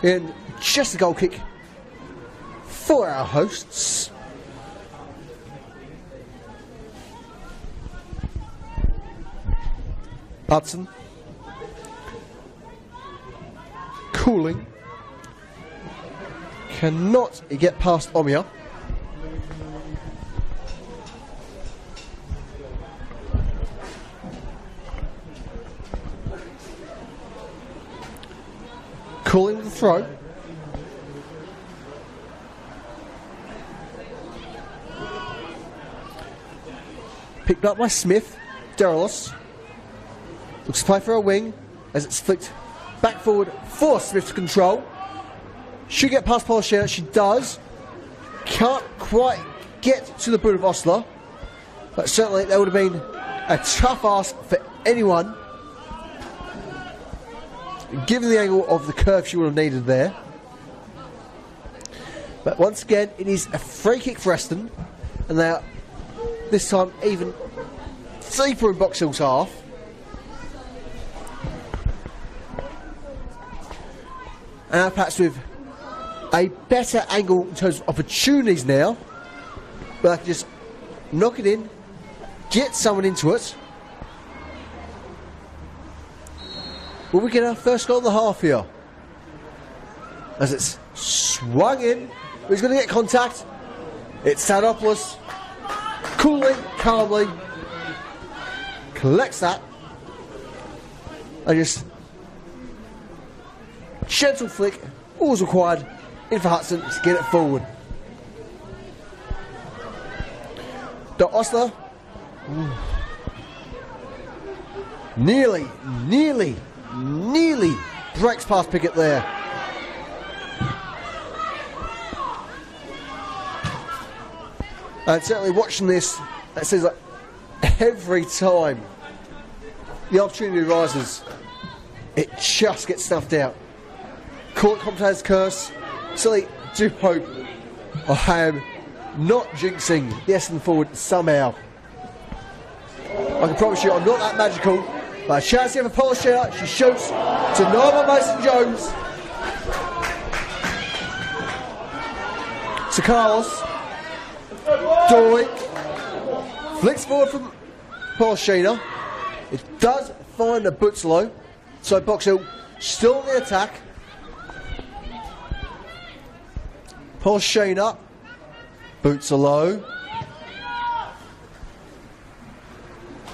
And just a goal kick for our hosts. Hudson. Cooling. Cannot get past Omia. Cooling the throw. Picked up by Smith. Derrilus looks to play for a wing as it's flicked back forward for Smith to control. Should get past Polishina. She does. Can't quite get to the boot of Osler, but certainly that would have been a tough ask for anyone, given the angle of the curve she would have needed there. But once again, it is a free kick for Essendon, and they are this time even deeper in Box Hill's half. And now perhaps with a better angle in terms of opportunities now, but I can just knock it in, get someone into it. Will we get our first goal of the half here? As it's swung in, who's going to get contact? It's Tadopoulos. Coolly, calmly collects that. And just gentle flick, all was required in for Hudson to get it forward. The Osler nearly breaks past Pickett there. And certainly watching this, it seems like every time the opportunity arises, it just gets snuffed out. Call it commentator's curse. Certainly do hope I am not jinxing the Essendon forward somehow. I can promise you I'm not that magical. But a chance here for Polishina. She shoots to Norma Mason-Jones. To Carlos. Dory. Flicks forward from Polishina. It does find a Butzlow. So Box Hill still on the attack. Polishina. Butzlow.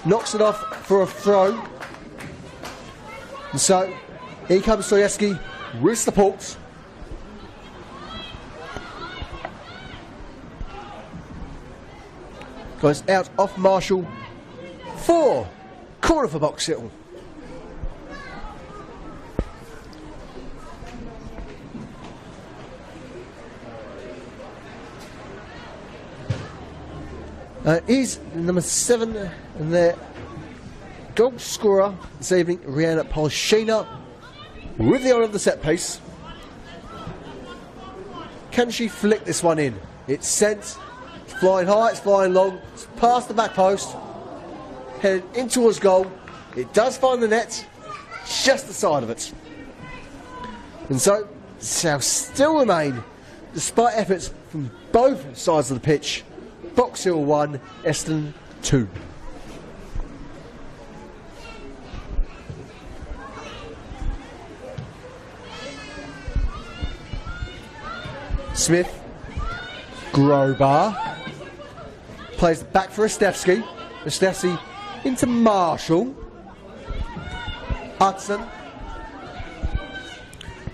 Knocks it off for a throw. And so, here comes Soyeski with support. Goes out off Marshall. 4. Corner for Box Hill. Is number 7 and their goal scorer this evening, Rihanna Polishina, with the honour of the set piece. Can she flick this one in? It's sent, it's flying high, it's flying long, it's past the back post, headed in towards goal. It does find the net, just the side of it. And so, South still remain, despite efforts from both sides of the pitch. Box Hill 1, Essendon 2. Smith, Grobar, plays back for Estevsky. Estevsky into Marshall. Hudson.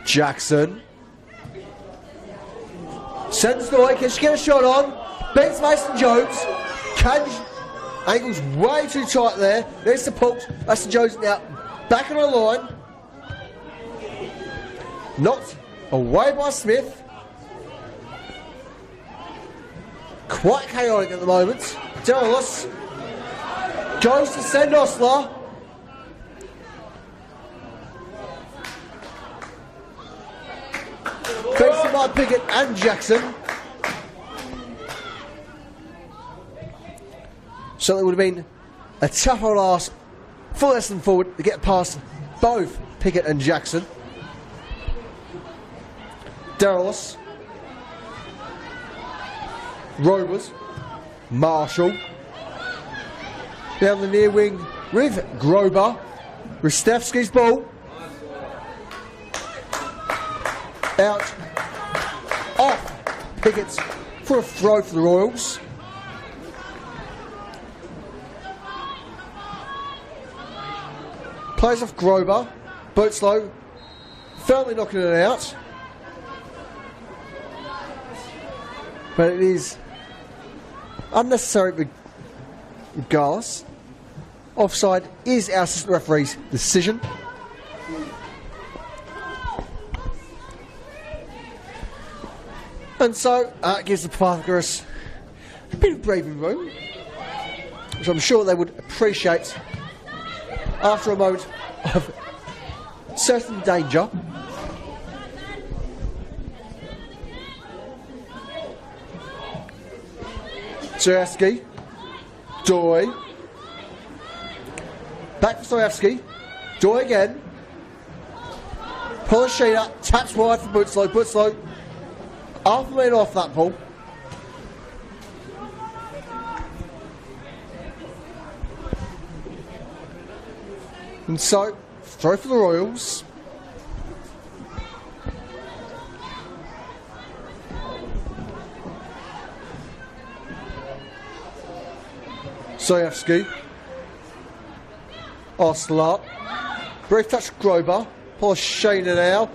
Jackson. Sends the way, can she get a shot on? Beats Mason-Jones. Angle's way too tight there. There's support. Mason-Jones now back on the line. Knocked away by Smith. Quite chaotic at the moment. Derelos goes to send Osler. Beats him by Pickett and Jackson. So it would have been a tougher ask for Essendon forward to get past both Pickett and Jackson. Derelos. Rovers. Marshall. Down the near wing with Grobar. Ristevsky's ball. Out. Off. Pickett's for a throw for the Royals. Plays off Grobar. Butzlow. Firmly knocking it out. But it is unnecessary regardless. Offside is our assistant referee's decision. And so it gives the Pythagoras a bit of breathing room, which I'm sure they would appreciate after a moment of certain danger. Soyevsky, Doy, back for Soyevsky, Doy again, Polishina taps wide for Butzlow, Butzlow half a minute off that ball. And so, throw for the Royals. Soyevsky. Osler. Brief touch Grobar. Polishina now.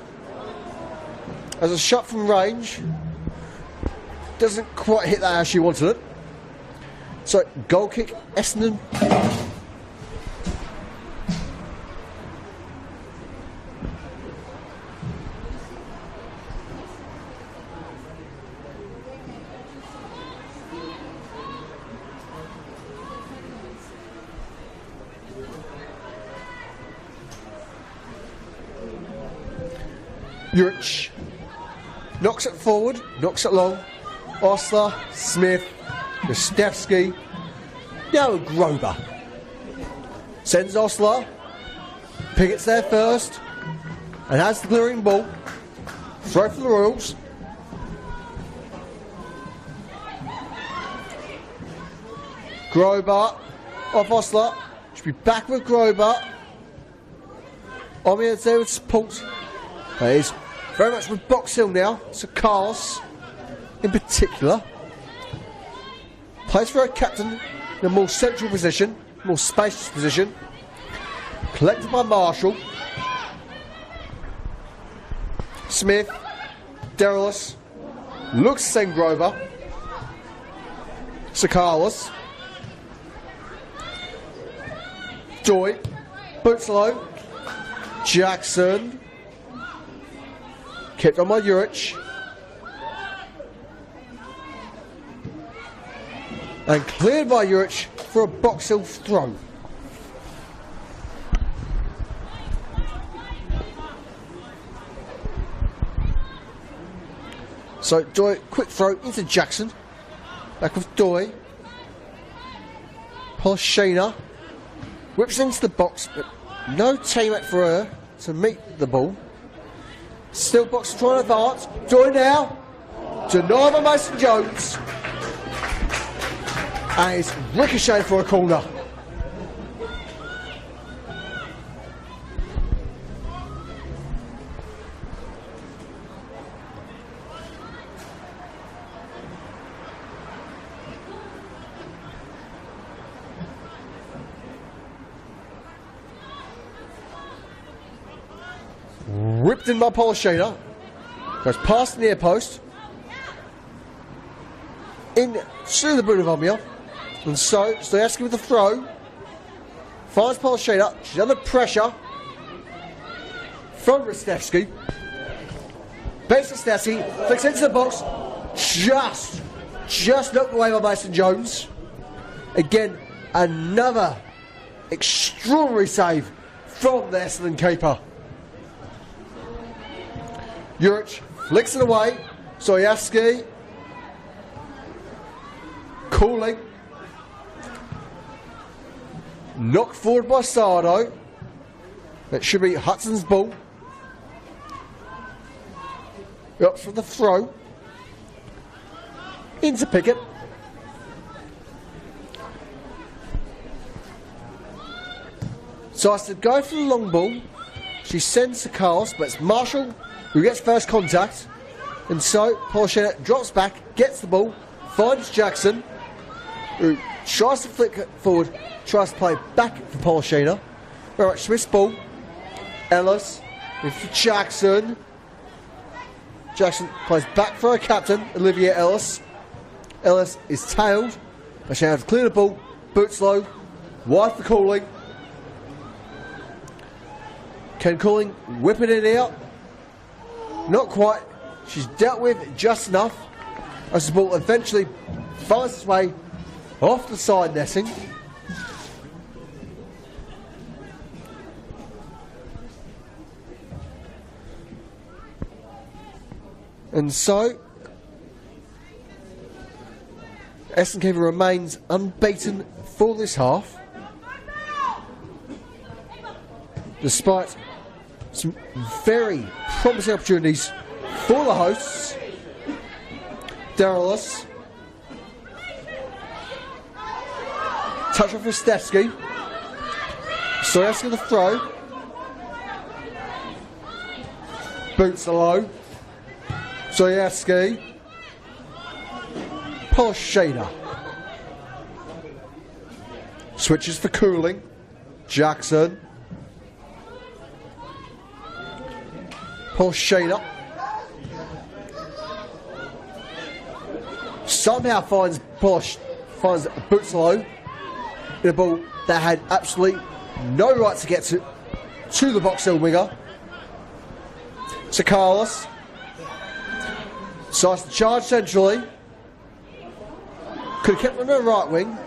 As a shot from range. Doesn't quite hit that how she wanted it. So, goal kick, Essendon. Jurich knocks it forward, knocks it long. Osler, Smith, Gostevsky, now Grober. Sends Osler. Pickett's there first and has the clearing ball. Throw for the Royals. Grober off Osler. Should be back with Grober. Omia's there with support. That is very much with Box Hill now. So Carlos in particular plays for a captain in a more central position, more spacious position. Collected by Marshall. Smith, Derelis, looks to send Grover. Sakalis. Joy, boots low. Jackson. Kept on by Jurich. And cleared by Jurich for a Box Hill throw. So Doy, quick throw into Jackson. Back with Doy. Polishina. Whips into the box, but no teammate for her to meet the ball. Still Box trying to advance. Doy now. Denied by Mason Jones. And it's ricocheted for a corner. Ripped in by Polishina. Goes past the near post. In to the boot of Omia. And so, Stoyaski with the throw. Finds Polishina. She's under pressure. From Ristevsky. Base Ristevsky. Flicks into the box. Just knocked away by Mason Jones. Again, another extraordinary save from the Essendon keeper. Jurich flicks it away. Stoyaski. Cooling. Knocked forward by Sardo. That should be Hudson's ball. Up for the throw. Into Pickett. So I said go for the long ball. She sends to Carlos, but it's Marshall who gets first contact. And so Polishina drops back, gets the ball, finds Jackson, who tries to flick it forward, tries to play back for Polishina. Very much Swiss ball. Ellis with Jackson. Jackson plays back for her captain, Olivia Ellis. Ellis is tailed, but she has to clear the ball, boots low, wide for Cooling. Can Cooling whip it in out? Not quite. She's dealt with just enough as the ball eventually finds its way off the side netting. And so Essendon keeper remains unbeaten for this half, despite some very promising opportunities for the hosts. Derelis. Touch off for Stefsky. Stoyaski the throw. Boots low. Stoyaski. Polishina. Switches for Cooling. Jackson. Polishina. Somehow finds Boots low in a ball that had absolutely no right to get to the Box Hill winger. Sakalis. Decides to charge centrally. Could have kept on the right wing.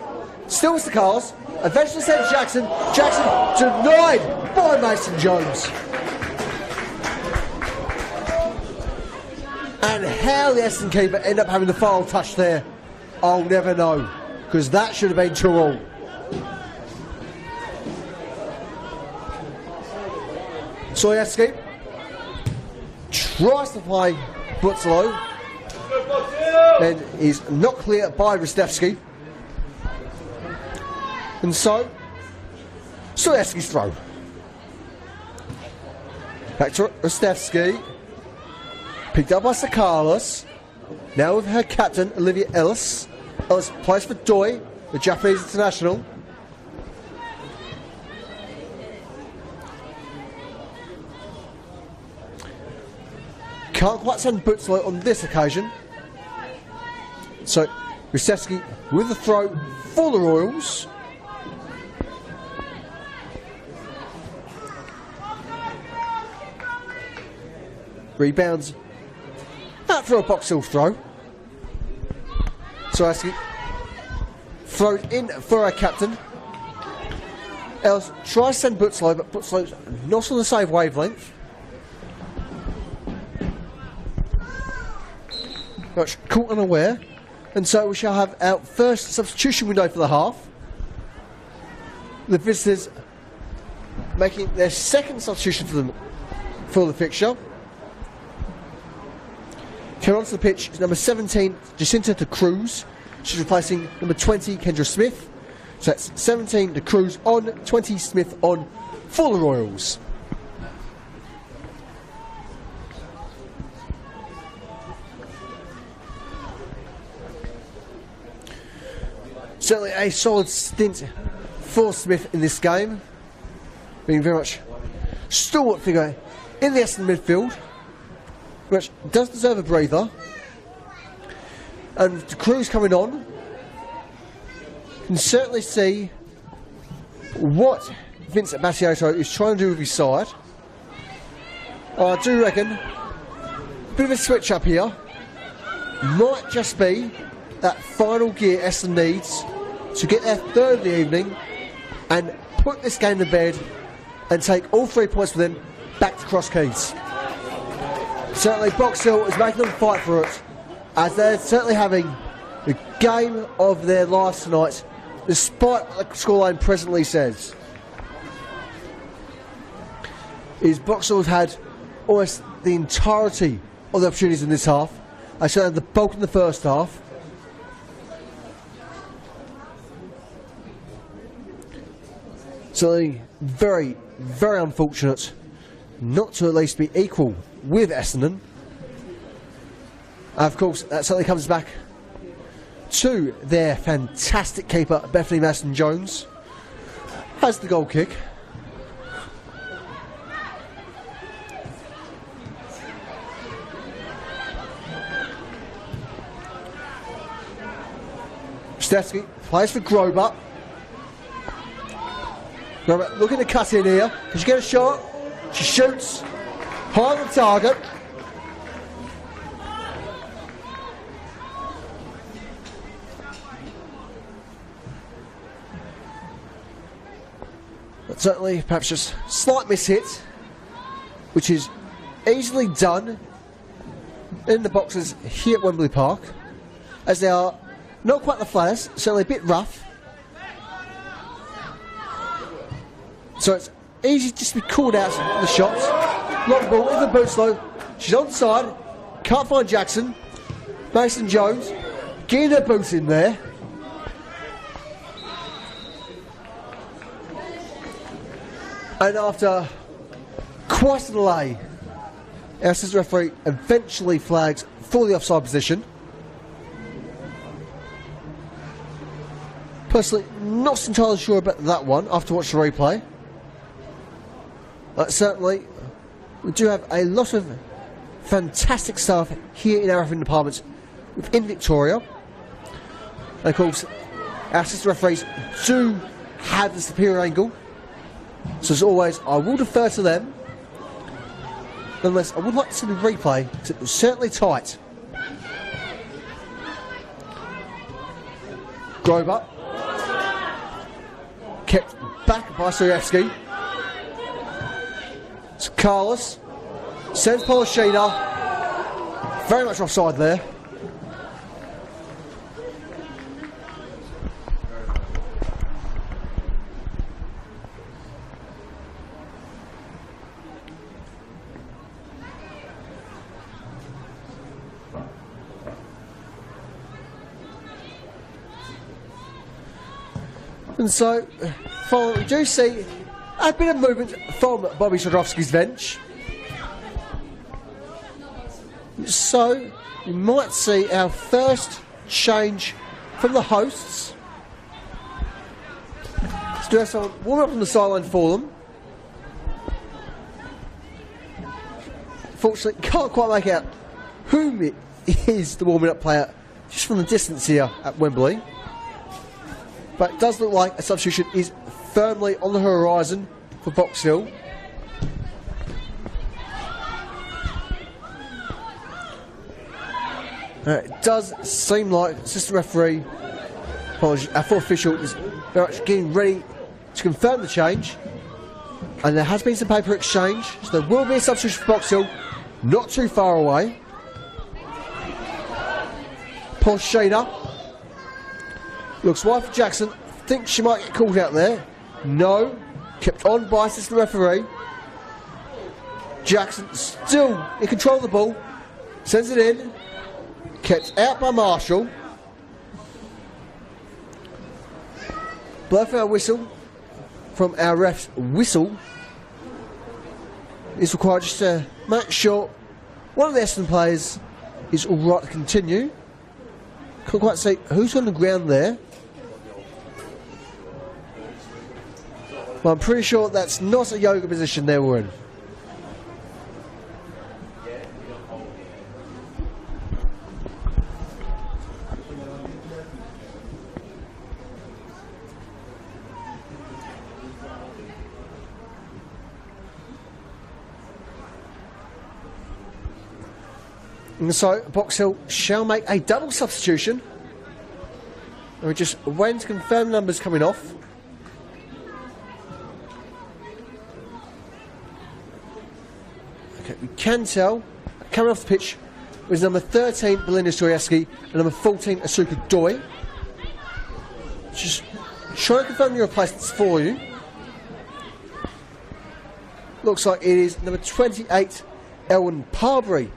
Still with Sakalis. Eventually sends Jackson. Jackson denied by Mason Jones. And how the Essendon keeper ended up having the final touch there, I'll never know, because that should have been 2-2. Soyevsky tries to play Butzlow, and is not clear by Rostevsky. And so, Soyevsky's throw. Back to Rostevsky. Picked up by Sakalas. Now with her captain, Olivia Ellis. Ellis plays for Doi, the Japanese international. Can't quite send Butzlow on this occasion. So, Rostevsky with the throw for the Royals. Rebounds out for a box hill throw. Soyevsky throws in for our captain. Els tries to send Butzlow, but Butzlow's not on the same wavelength. Much caught unaware. And so we shall have our first substitution window for the half. The visitors making their second substitution for the fixture. Coming onto the pitch is number 17, Jacinta de Cruz. She's replacing number 20, Kendra Smith. So that's 17 de Cruz on, 20 Smith on for the Royals. Certainly a solid stint for Smith in this game, being very much stalwart figure in the Essendon midfield, which does deserve a breather. And the Cruz coming on, you can certainly see what Vincent Battiato is trying to do with his side. I do reckon a bit of a switch up here might just be that final gear Essendon needs to get their third of the evening and put this game to bed and take all 3 points for them back to Cross Keys. Certainly Box Hill is making them fight for it, as they're certainly having the game of their lives tonight, despite what the scoreline presently says. Box Hill has had almost the entirety of the opportunities in this half. They certainly had the bulk in the first half. So very, very unfortunate not to at least be equal with Essendon. Of course, that certainly comes back to their fantastic keeper, Bethany Maston-Jones, has the goal kick. Stefsky plays for Grober. Grober looking to cut in here. Can she get a shot? She shoots. High on the target. But certainly, perhaps just slight miss-hit, which is easily done in the boxes here at Wembley Park, as they are not quite the flattest, certainly a bit rough. So it's easy just to be called out the shots. Long ball with the Butzlow. She's onside. Can't find Jackson. Mason-Jones getting her boots in there. And after quite a delay, our assistant referee eventually flags for the offside position. Personally, not entirely sure about that one after watching the replay. Certainly, we do have a lot of fantastic staff here in our refereeing department within Victoria. And of course, our assistant referees do have the superior angle. So as always, I will defer to them. Nonetheless, I would like to see the replay, because it was certainly tight. Grober. Kept back by Soyevsky. Carlos sends Polishina Very much offside there. And so, finally, we do see a bit of movement from Bobby Schodrowski's bench. So, we might see our first change from the hosts. Let's do someone warm up on the sideline for them. Fortunately, can't quite make out whom it is the warming up player just from the distance here at Wembley. But it does look like a substitution is firmly on the horizon for Box Hill. It does seem like assistant referee, our fourth official, is very much getting ready to confirm the change. And there has been some paper exchange, so there will be a substitution for Box Hill, not too far away. Sheena looks wide for Jackson. Thinks she might get called out there. No. Kept on by assistant referee. Jackson still in control of the ball. Sends it in. Kept out by Marshall. Blow for our whistle from our ref's whistle is required just to make sure one of the Essendon players is alright to continue. Can't quite see who's on the ground there. Well, I'm pretty sure that's not a yoga position there we're in. And so Box Hill shall make a double substitution. And we're just waiting to confirm numbers coming off. Okay, we can tell coming off the pitch was number 13 Belinda Stoyevsky and number 14 Asuka Doi. Just trying to confirm your replacements for you. Looks like it is number 28 Elwyn Parbury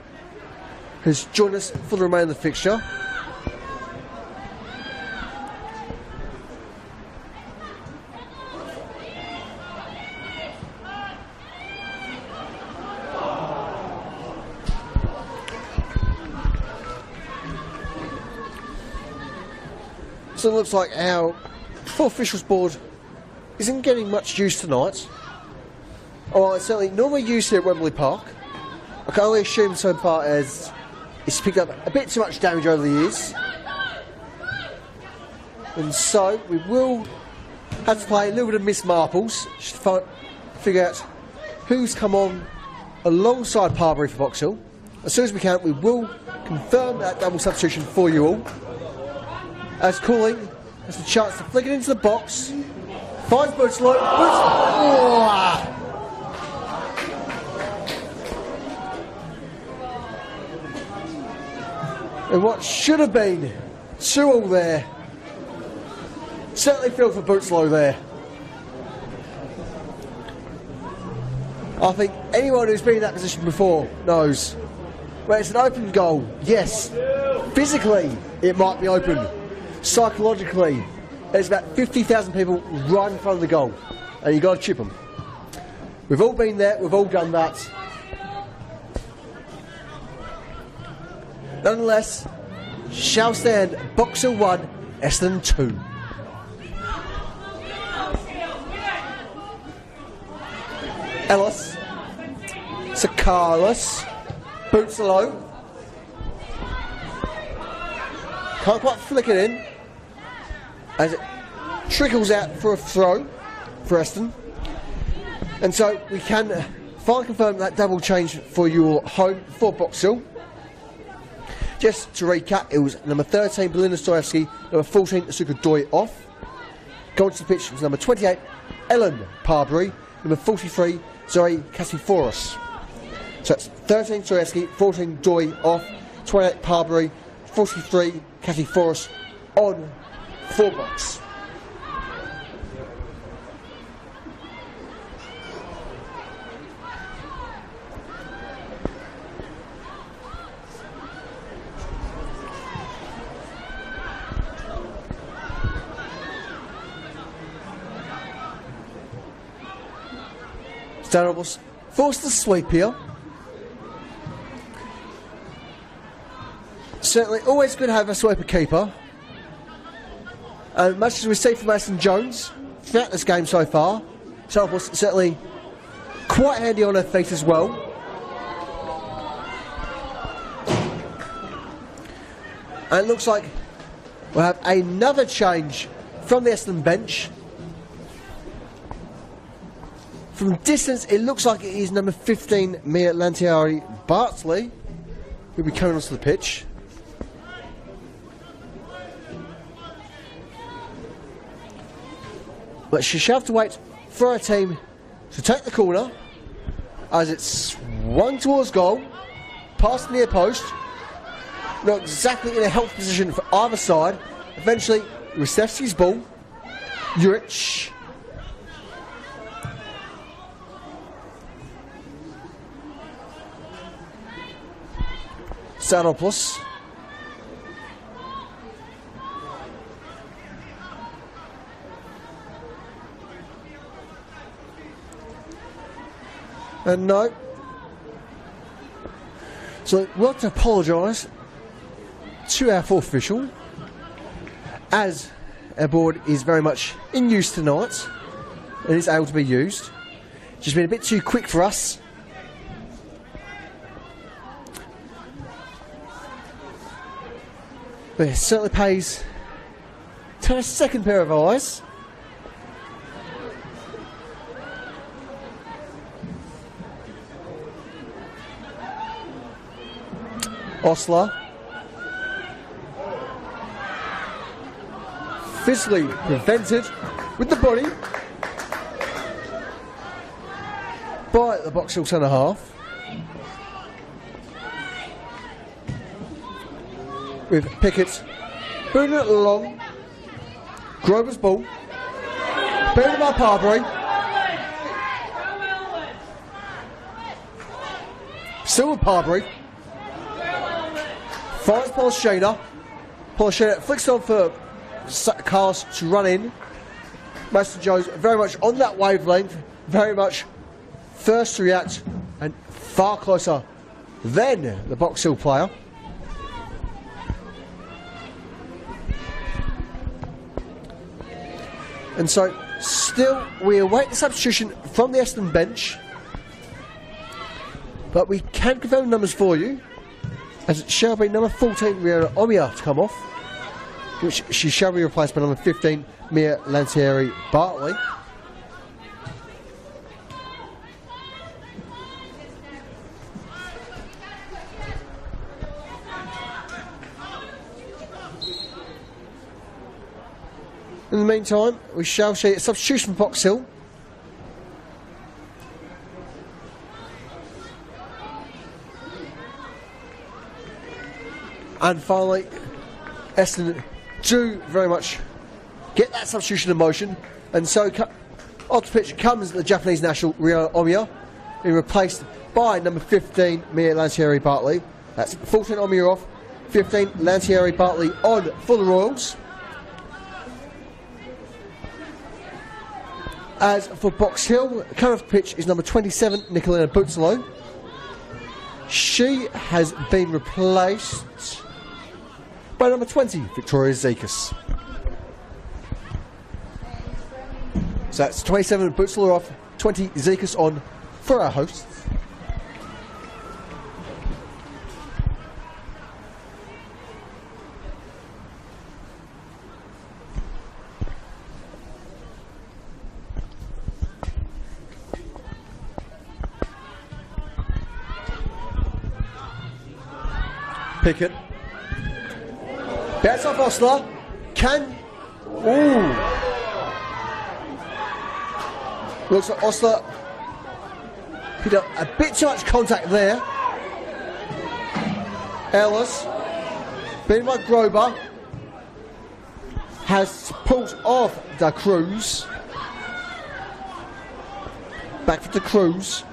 who's joined us for the remainder of the fixture. So it looks like our full officials board isn't getting much use tonight. Oh, it's certainly normally used here at Wembley Park. I can only assume so far as it's picked up a bit too much damage over the years. And so we will have to play a little bit of Miss Marples just to figure out who's come on alongside Parbury for Box Hill. As soon as we can, we will confirm that double substitution for you all. As Cooling has the chance to flick it into the box. Finds Bootslow. Oh! And what should have been 2-2 there. Certainly feel for Bootslow there. I think anyone who's been in that position before knows where it's an open goal. Yes, physically it might be open. Psychologically, there's about 50,000 people right in front of the goal, and you've got to chip them. We've all been there, we've all done that. Nonetheless, shall stand Box Hill 1, Essendon 2. Ellis, Sakalis, Bootslow. Can't quite flick it in as it trickles out for a throw for Essendon. And so we can finally confirm that double change for you all at home for Box Hill. Just to recap, it was number 13 Belinda Stoyevsky, number 14 Asuka Doi off. Going to the pitch was number 28 Ellen Parbury, number 43 Zoe Cassiforos. So that's 13 Stoyevsky, 14 Doi off, 28 Parbury, 43 Cathy Forrest on 4 box. Stanhope forced the sweep here. Certainly always good to have a sweeper keeper. And much as we've seen from Mason Jones throughout this game so far, Stanhope certainly quite handy on her feet as well. And it looks like we'll have another change from the Essendon bench. From distance, it looks like it is number 15, Mia Lantieri-Bartley, who'll be coming onto the pitch. But she shall have to wait for her team to take the corner as it's swung towards goal, past the near post. Not exactly in a healthy position for either side. Eventually, Ristevski's ball. Juric. Stanopoulos. And no. So we'll have to apologise to our fourth official, as our board is very much in use tonight and is able to be used. Just been a bit too quick for us. But it certainly pays to a second pair of eyes. Osler. Physically prevented with the body by the box hill centre half. With Pickett booting it along. Grover's ball. Booted by Parbury. Still with Parbury. Finds Polishina. Polishina flicks on for Carlos to run in. Mason Jones very much on that wavelength. Very much first to react and far closer than the Box Hill player. And so, still, we await the substitution from the Essendon bench. But we can confirm the numbers for you, as it shall be number 14, Rihanna Omia, to come off, which she shall be replaced by number 15, Mia Lantieri-Bartley. In the meantime, we shall see a substitution for Box Hill. And finally, Essendon do very much get that substitution in motion. And so, off the pitch comes the Japanese national, Ryo Omiya, being replaced by number 15, Mia Lantieri-Bartley. That's 14 Omiya off, 15 Lantieri-Bartley on for the Royals. As for Box Hill, coming off the pitch is number 27, Nicolina Butzalo. She has been replaced by number 20, Victoria Zekas. So that's 27 Butzalo off, 20 Zekas on for our hosts. Pickett. Bounce off Osler. Can. Ooh. Looks like Osler picked up a bit too much contact there. Ellis, beaten by Grober, has pulled off Da Cruz. Back for Da Cruz.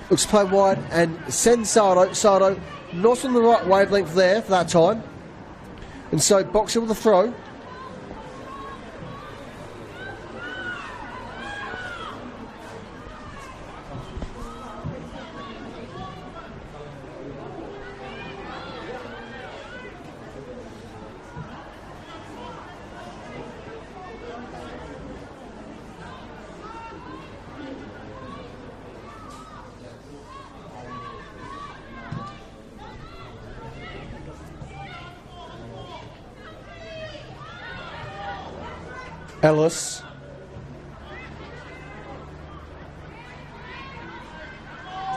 Looks to play wide and sends Sardo. Sardo not on the right wavelength there for that time. And so Boxer with the throw. Ellis.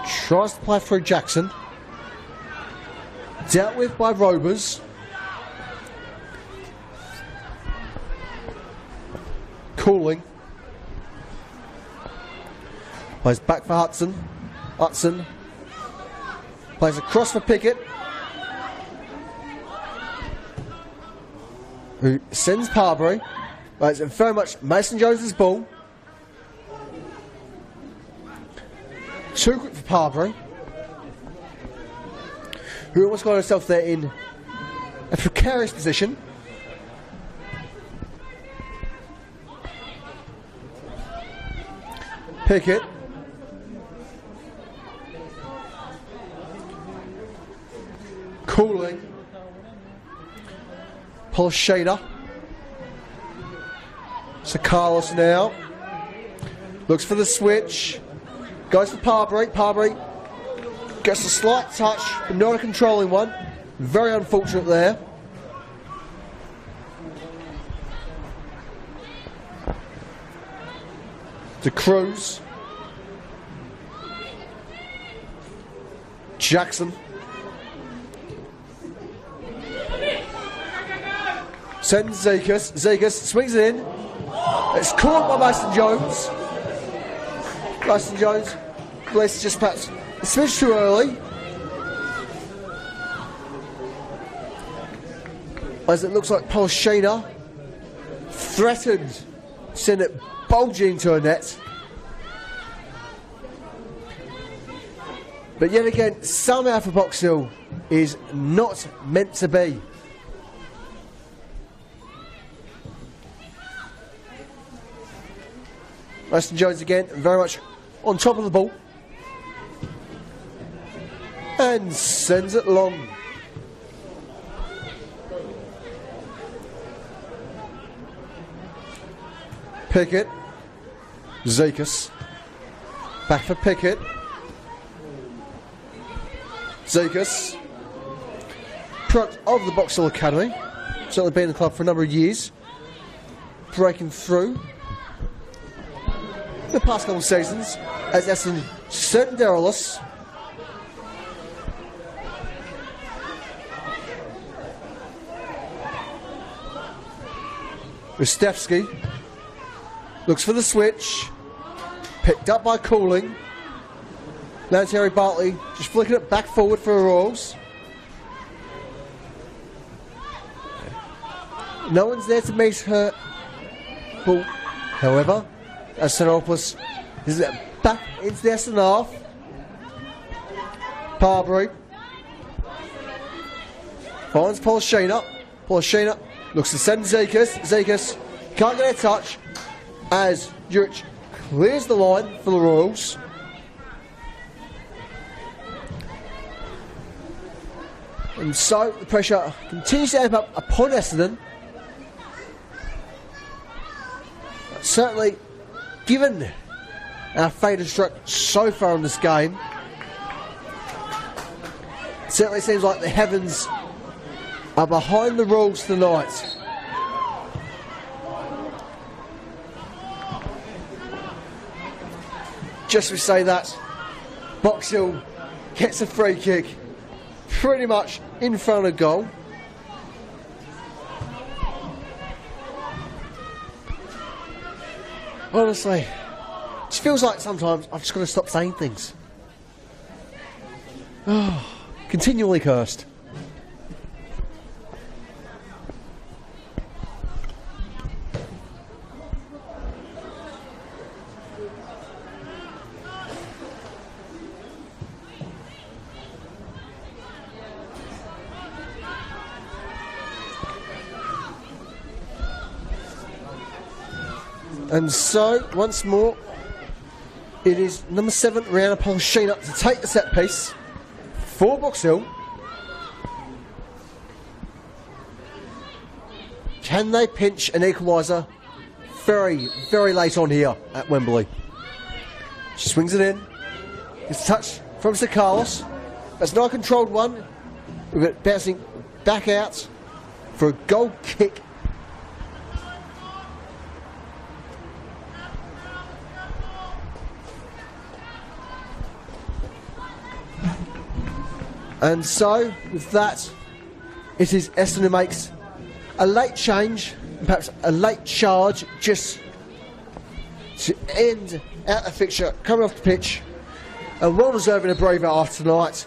Tries to play through Jackson. Dealt with by Robers. Cooling. Plays back for Hudson. Hudson plays across for Pickett, who sends Parbury. Right, it's very much Mason Jones' ball. Too quick for Parbury, who almost got herself there in a precarious position. Pickett. Cooling. Polshada. So Carlos now looks for the switch, goes for Parbury. Parbury gets a slight touch, but not a controlling one. Very unfortunate there. To Cruz. Jackson. Sends Zekas. Zekas swings it in. It's caught by Mason Jones. Mason Jones, bless, just perhaps a smidge too early. As it looks like Polshina threatened to send it bulging into a net. But yet again, somehow for Box Hill is not meant to be. Mason Jones again, very much on top of the ball. And sends it long. Pickett. Zekas. Back for Pickett. Zekas. Product of the Box Hill Academy. Certainly been in the club for a number of years. Breaking through the past couple of seasons as Essendon sent Derelis. Rustevsky looks for the switch, picked up by Cooling. Now Terry Bartley just flicking it back forward for the Royals. No one's there to meet her ball, however. As Sinopoulos is back into the Essendon half. Parbury finds Polshina. Polshina looks to send Zekas. Zekas can't get a touch as Jurich clears the line for the Royals. And so the pressure continues to amp up upon Essendon. Certainly, given our faded stroke so far in this game, it certainly seems like the heavens are behind the Royals tonight. Just to say that, Box Hill gets a free kick pretty much in front of goal. Honestly, it just feels like sometimes I've just got to stop saying things. Oh, continually cursed. And so, once more, it is number 7, Rihanna Polshina, to take the set piece for Box Hill. Can they pinch an equaliser very, very late on here at Wembley? She swings it in. It's a touch from Sir Carlos. That's not a controlled one. We've got it bouncing back out for a goal kick. And so, with that, it is Essendon who makes a late change, perhaps a late charge, just to end out the fixture, coming off the pitch. And well deserving a brave after tonight.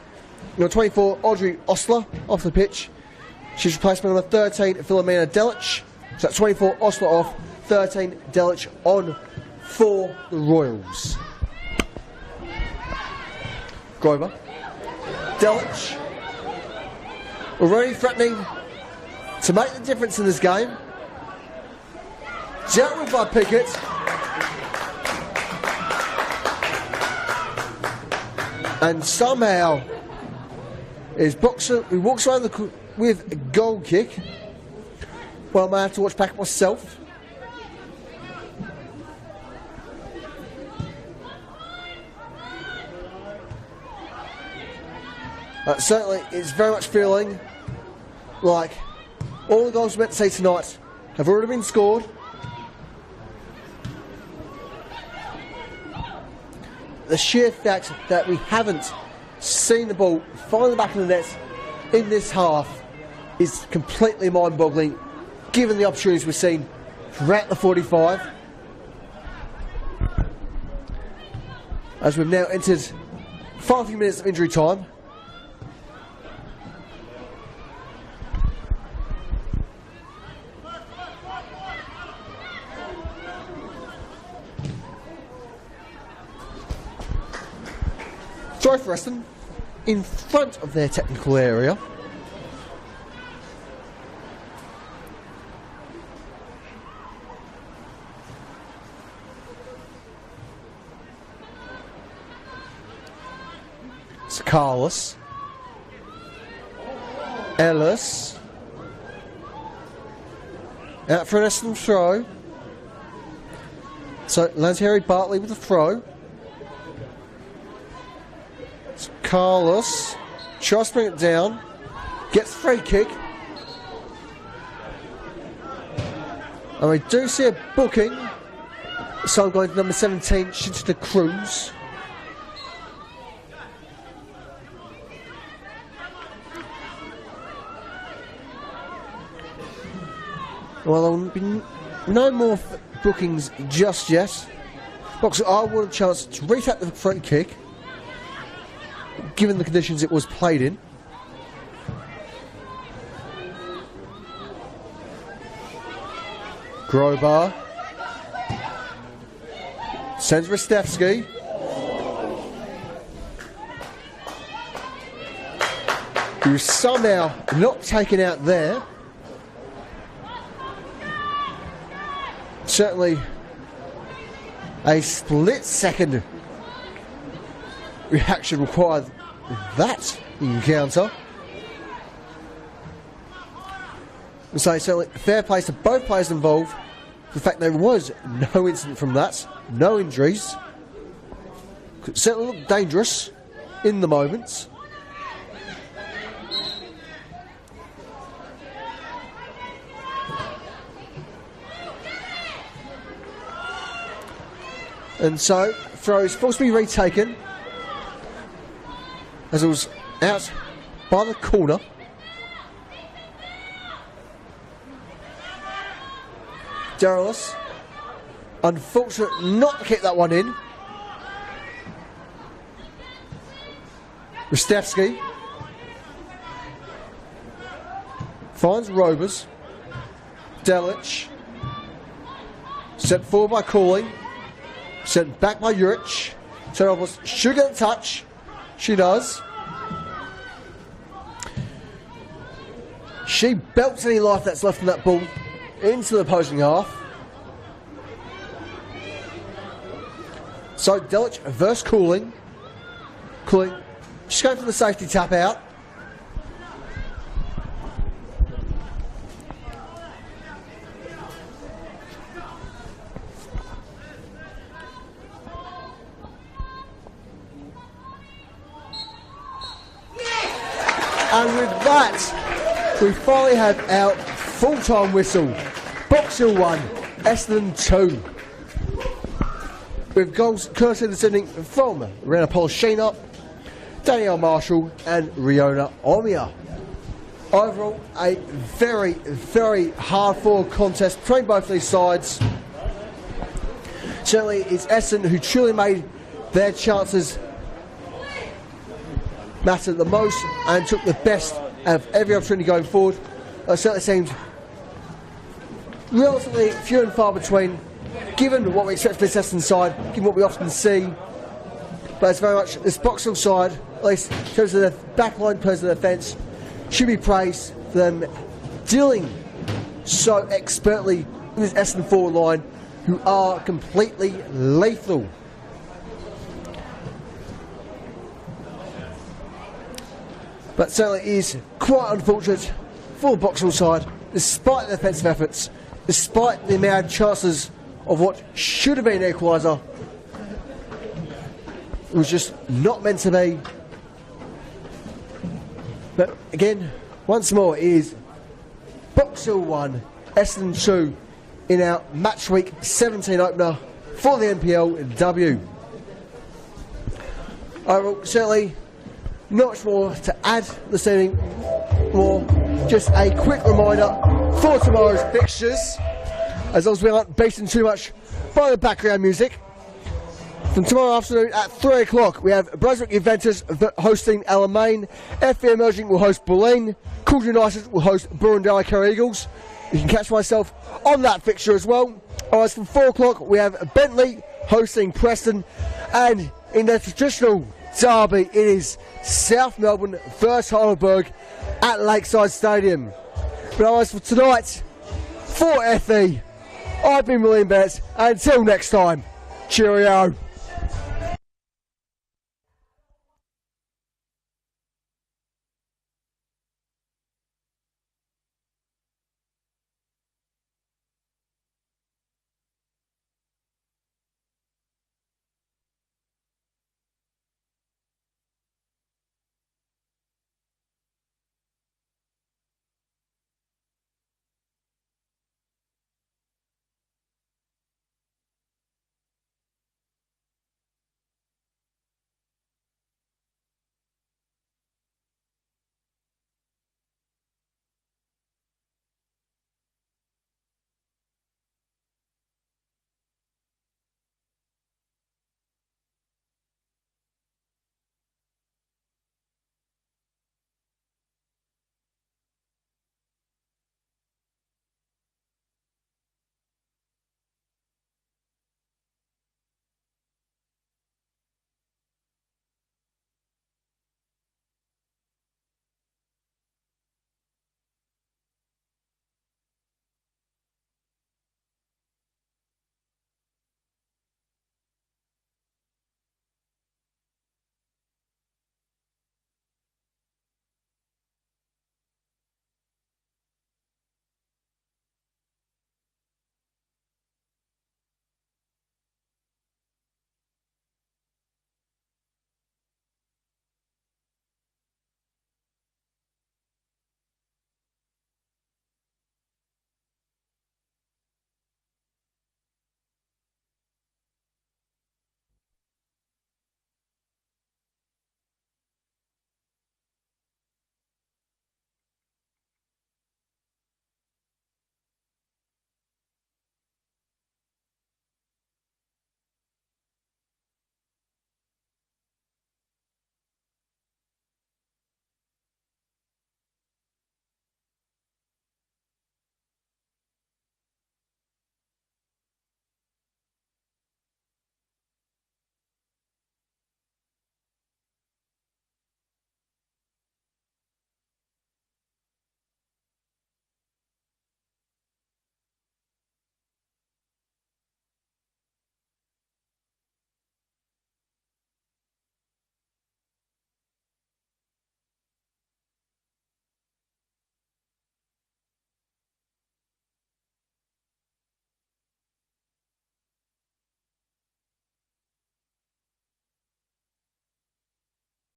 Number 24, Audrey Osler, off the pitch. She's replaced by number 13, Philomena Delic. So that's 24, Osler off, 13, Delic on for the Royals. Grover. Delic, already threatening to make the difference in this game. Dealt with by Pickett. And somehow is Boxer, who walks around with a goal kick. Well, I may have to watch back myself. Certainly, it's very much feeling like all the goals we're meant to see tonight have already been scored. The sheer fact that we haven't seen the ball find the back of the net in this half is completely mind-boggling, given the opportunities we've seen throughout the 45. As we've now entered 5 minutes of injury time. Try for Essendon in front of their technical area. It's Carlos. Ellis. Out for an Essendon throw. So lands Harry Bartley with a throw. Carlos tries to bring it down, gets free kick, and we do see a booking. So I'm going to number 17, Shinta Cruz. Well, there will be no more bookings just yet. Boxer, I want a chance to retake the free kick, given the conditions it was played in. Grobar sends Ristevski. Who's somehow not taken out there. Certainly a split second reaction required that encounter. So certainly fair play to both players involved. The fact there was no incident from that, no injuries. Could certainly look dangerous in the moment. And so, throw is forced to be retaken as it was out by the corner. Darius, unfortunate not to kick that one in. Ristevski finds Rovers. Delic. Sent forward by Cooling. Sent back by Juric. Turnovers should get a touch. She does. She belts any life that's left in that ball into the opposing half. So Delic versus Cooling. Cooling just going for the safety tap out. And with that, we finally have our full-time whistle. Boxhill 1, Essendon 2. With goals courtesy descending from Rena Polishina, Danielle Marshall and Riona Omia. Overall, a very, very hard-fought contest between both these sides. Certainly it's Essendon who truly made their chances matter the most and took the best out of every opportunity going forward. It certainly seemed relatively few and far between, given what we expect from this Essendon side, given what we often see. But it's very much this Boxhill side, at least in terms of their backline, in terms of their defence, should be praised for them dealing so expertly in this Essendon forward line, who are completely lethal. But certainly it is quite unfortunate for the Boxhill side, despite their defensive efforts, despite the amount of chances of what should have been an equaliser. It was just not meant to be. But again, once more, it is Boxhill 1, Essendon 2 in our match week 17 opener for the NPLW. Overall, certainly not much more to add this evening, more just a quick reminder for tomorrow's fixtures, as long as we aren't beaten too much by the background music. From tomorrow afternoon at 3 o'clock, we have Brunswick Juventus hosting Alamein, FV Emerging will host Bulleen, Coolidge United will host Burundali Kerry Eagles. You can catch myself on that fixture as well. Otherwise, from 4 o'clock, we have Bentley hosting Preston, and in their traditional derby, it is South Melbourne versus Heidelberg at Lakeside Stadium. But otherwise, for tonight, for FE, I've been William Bennett, and until next time, cheerio.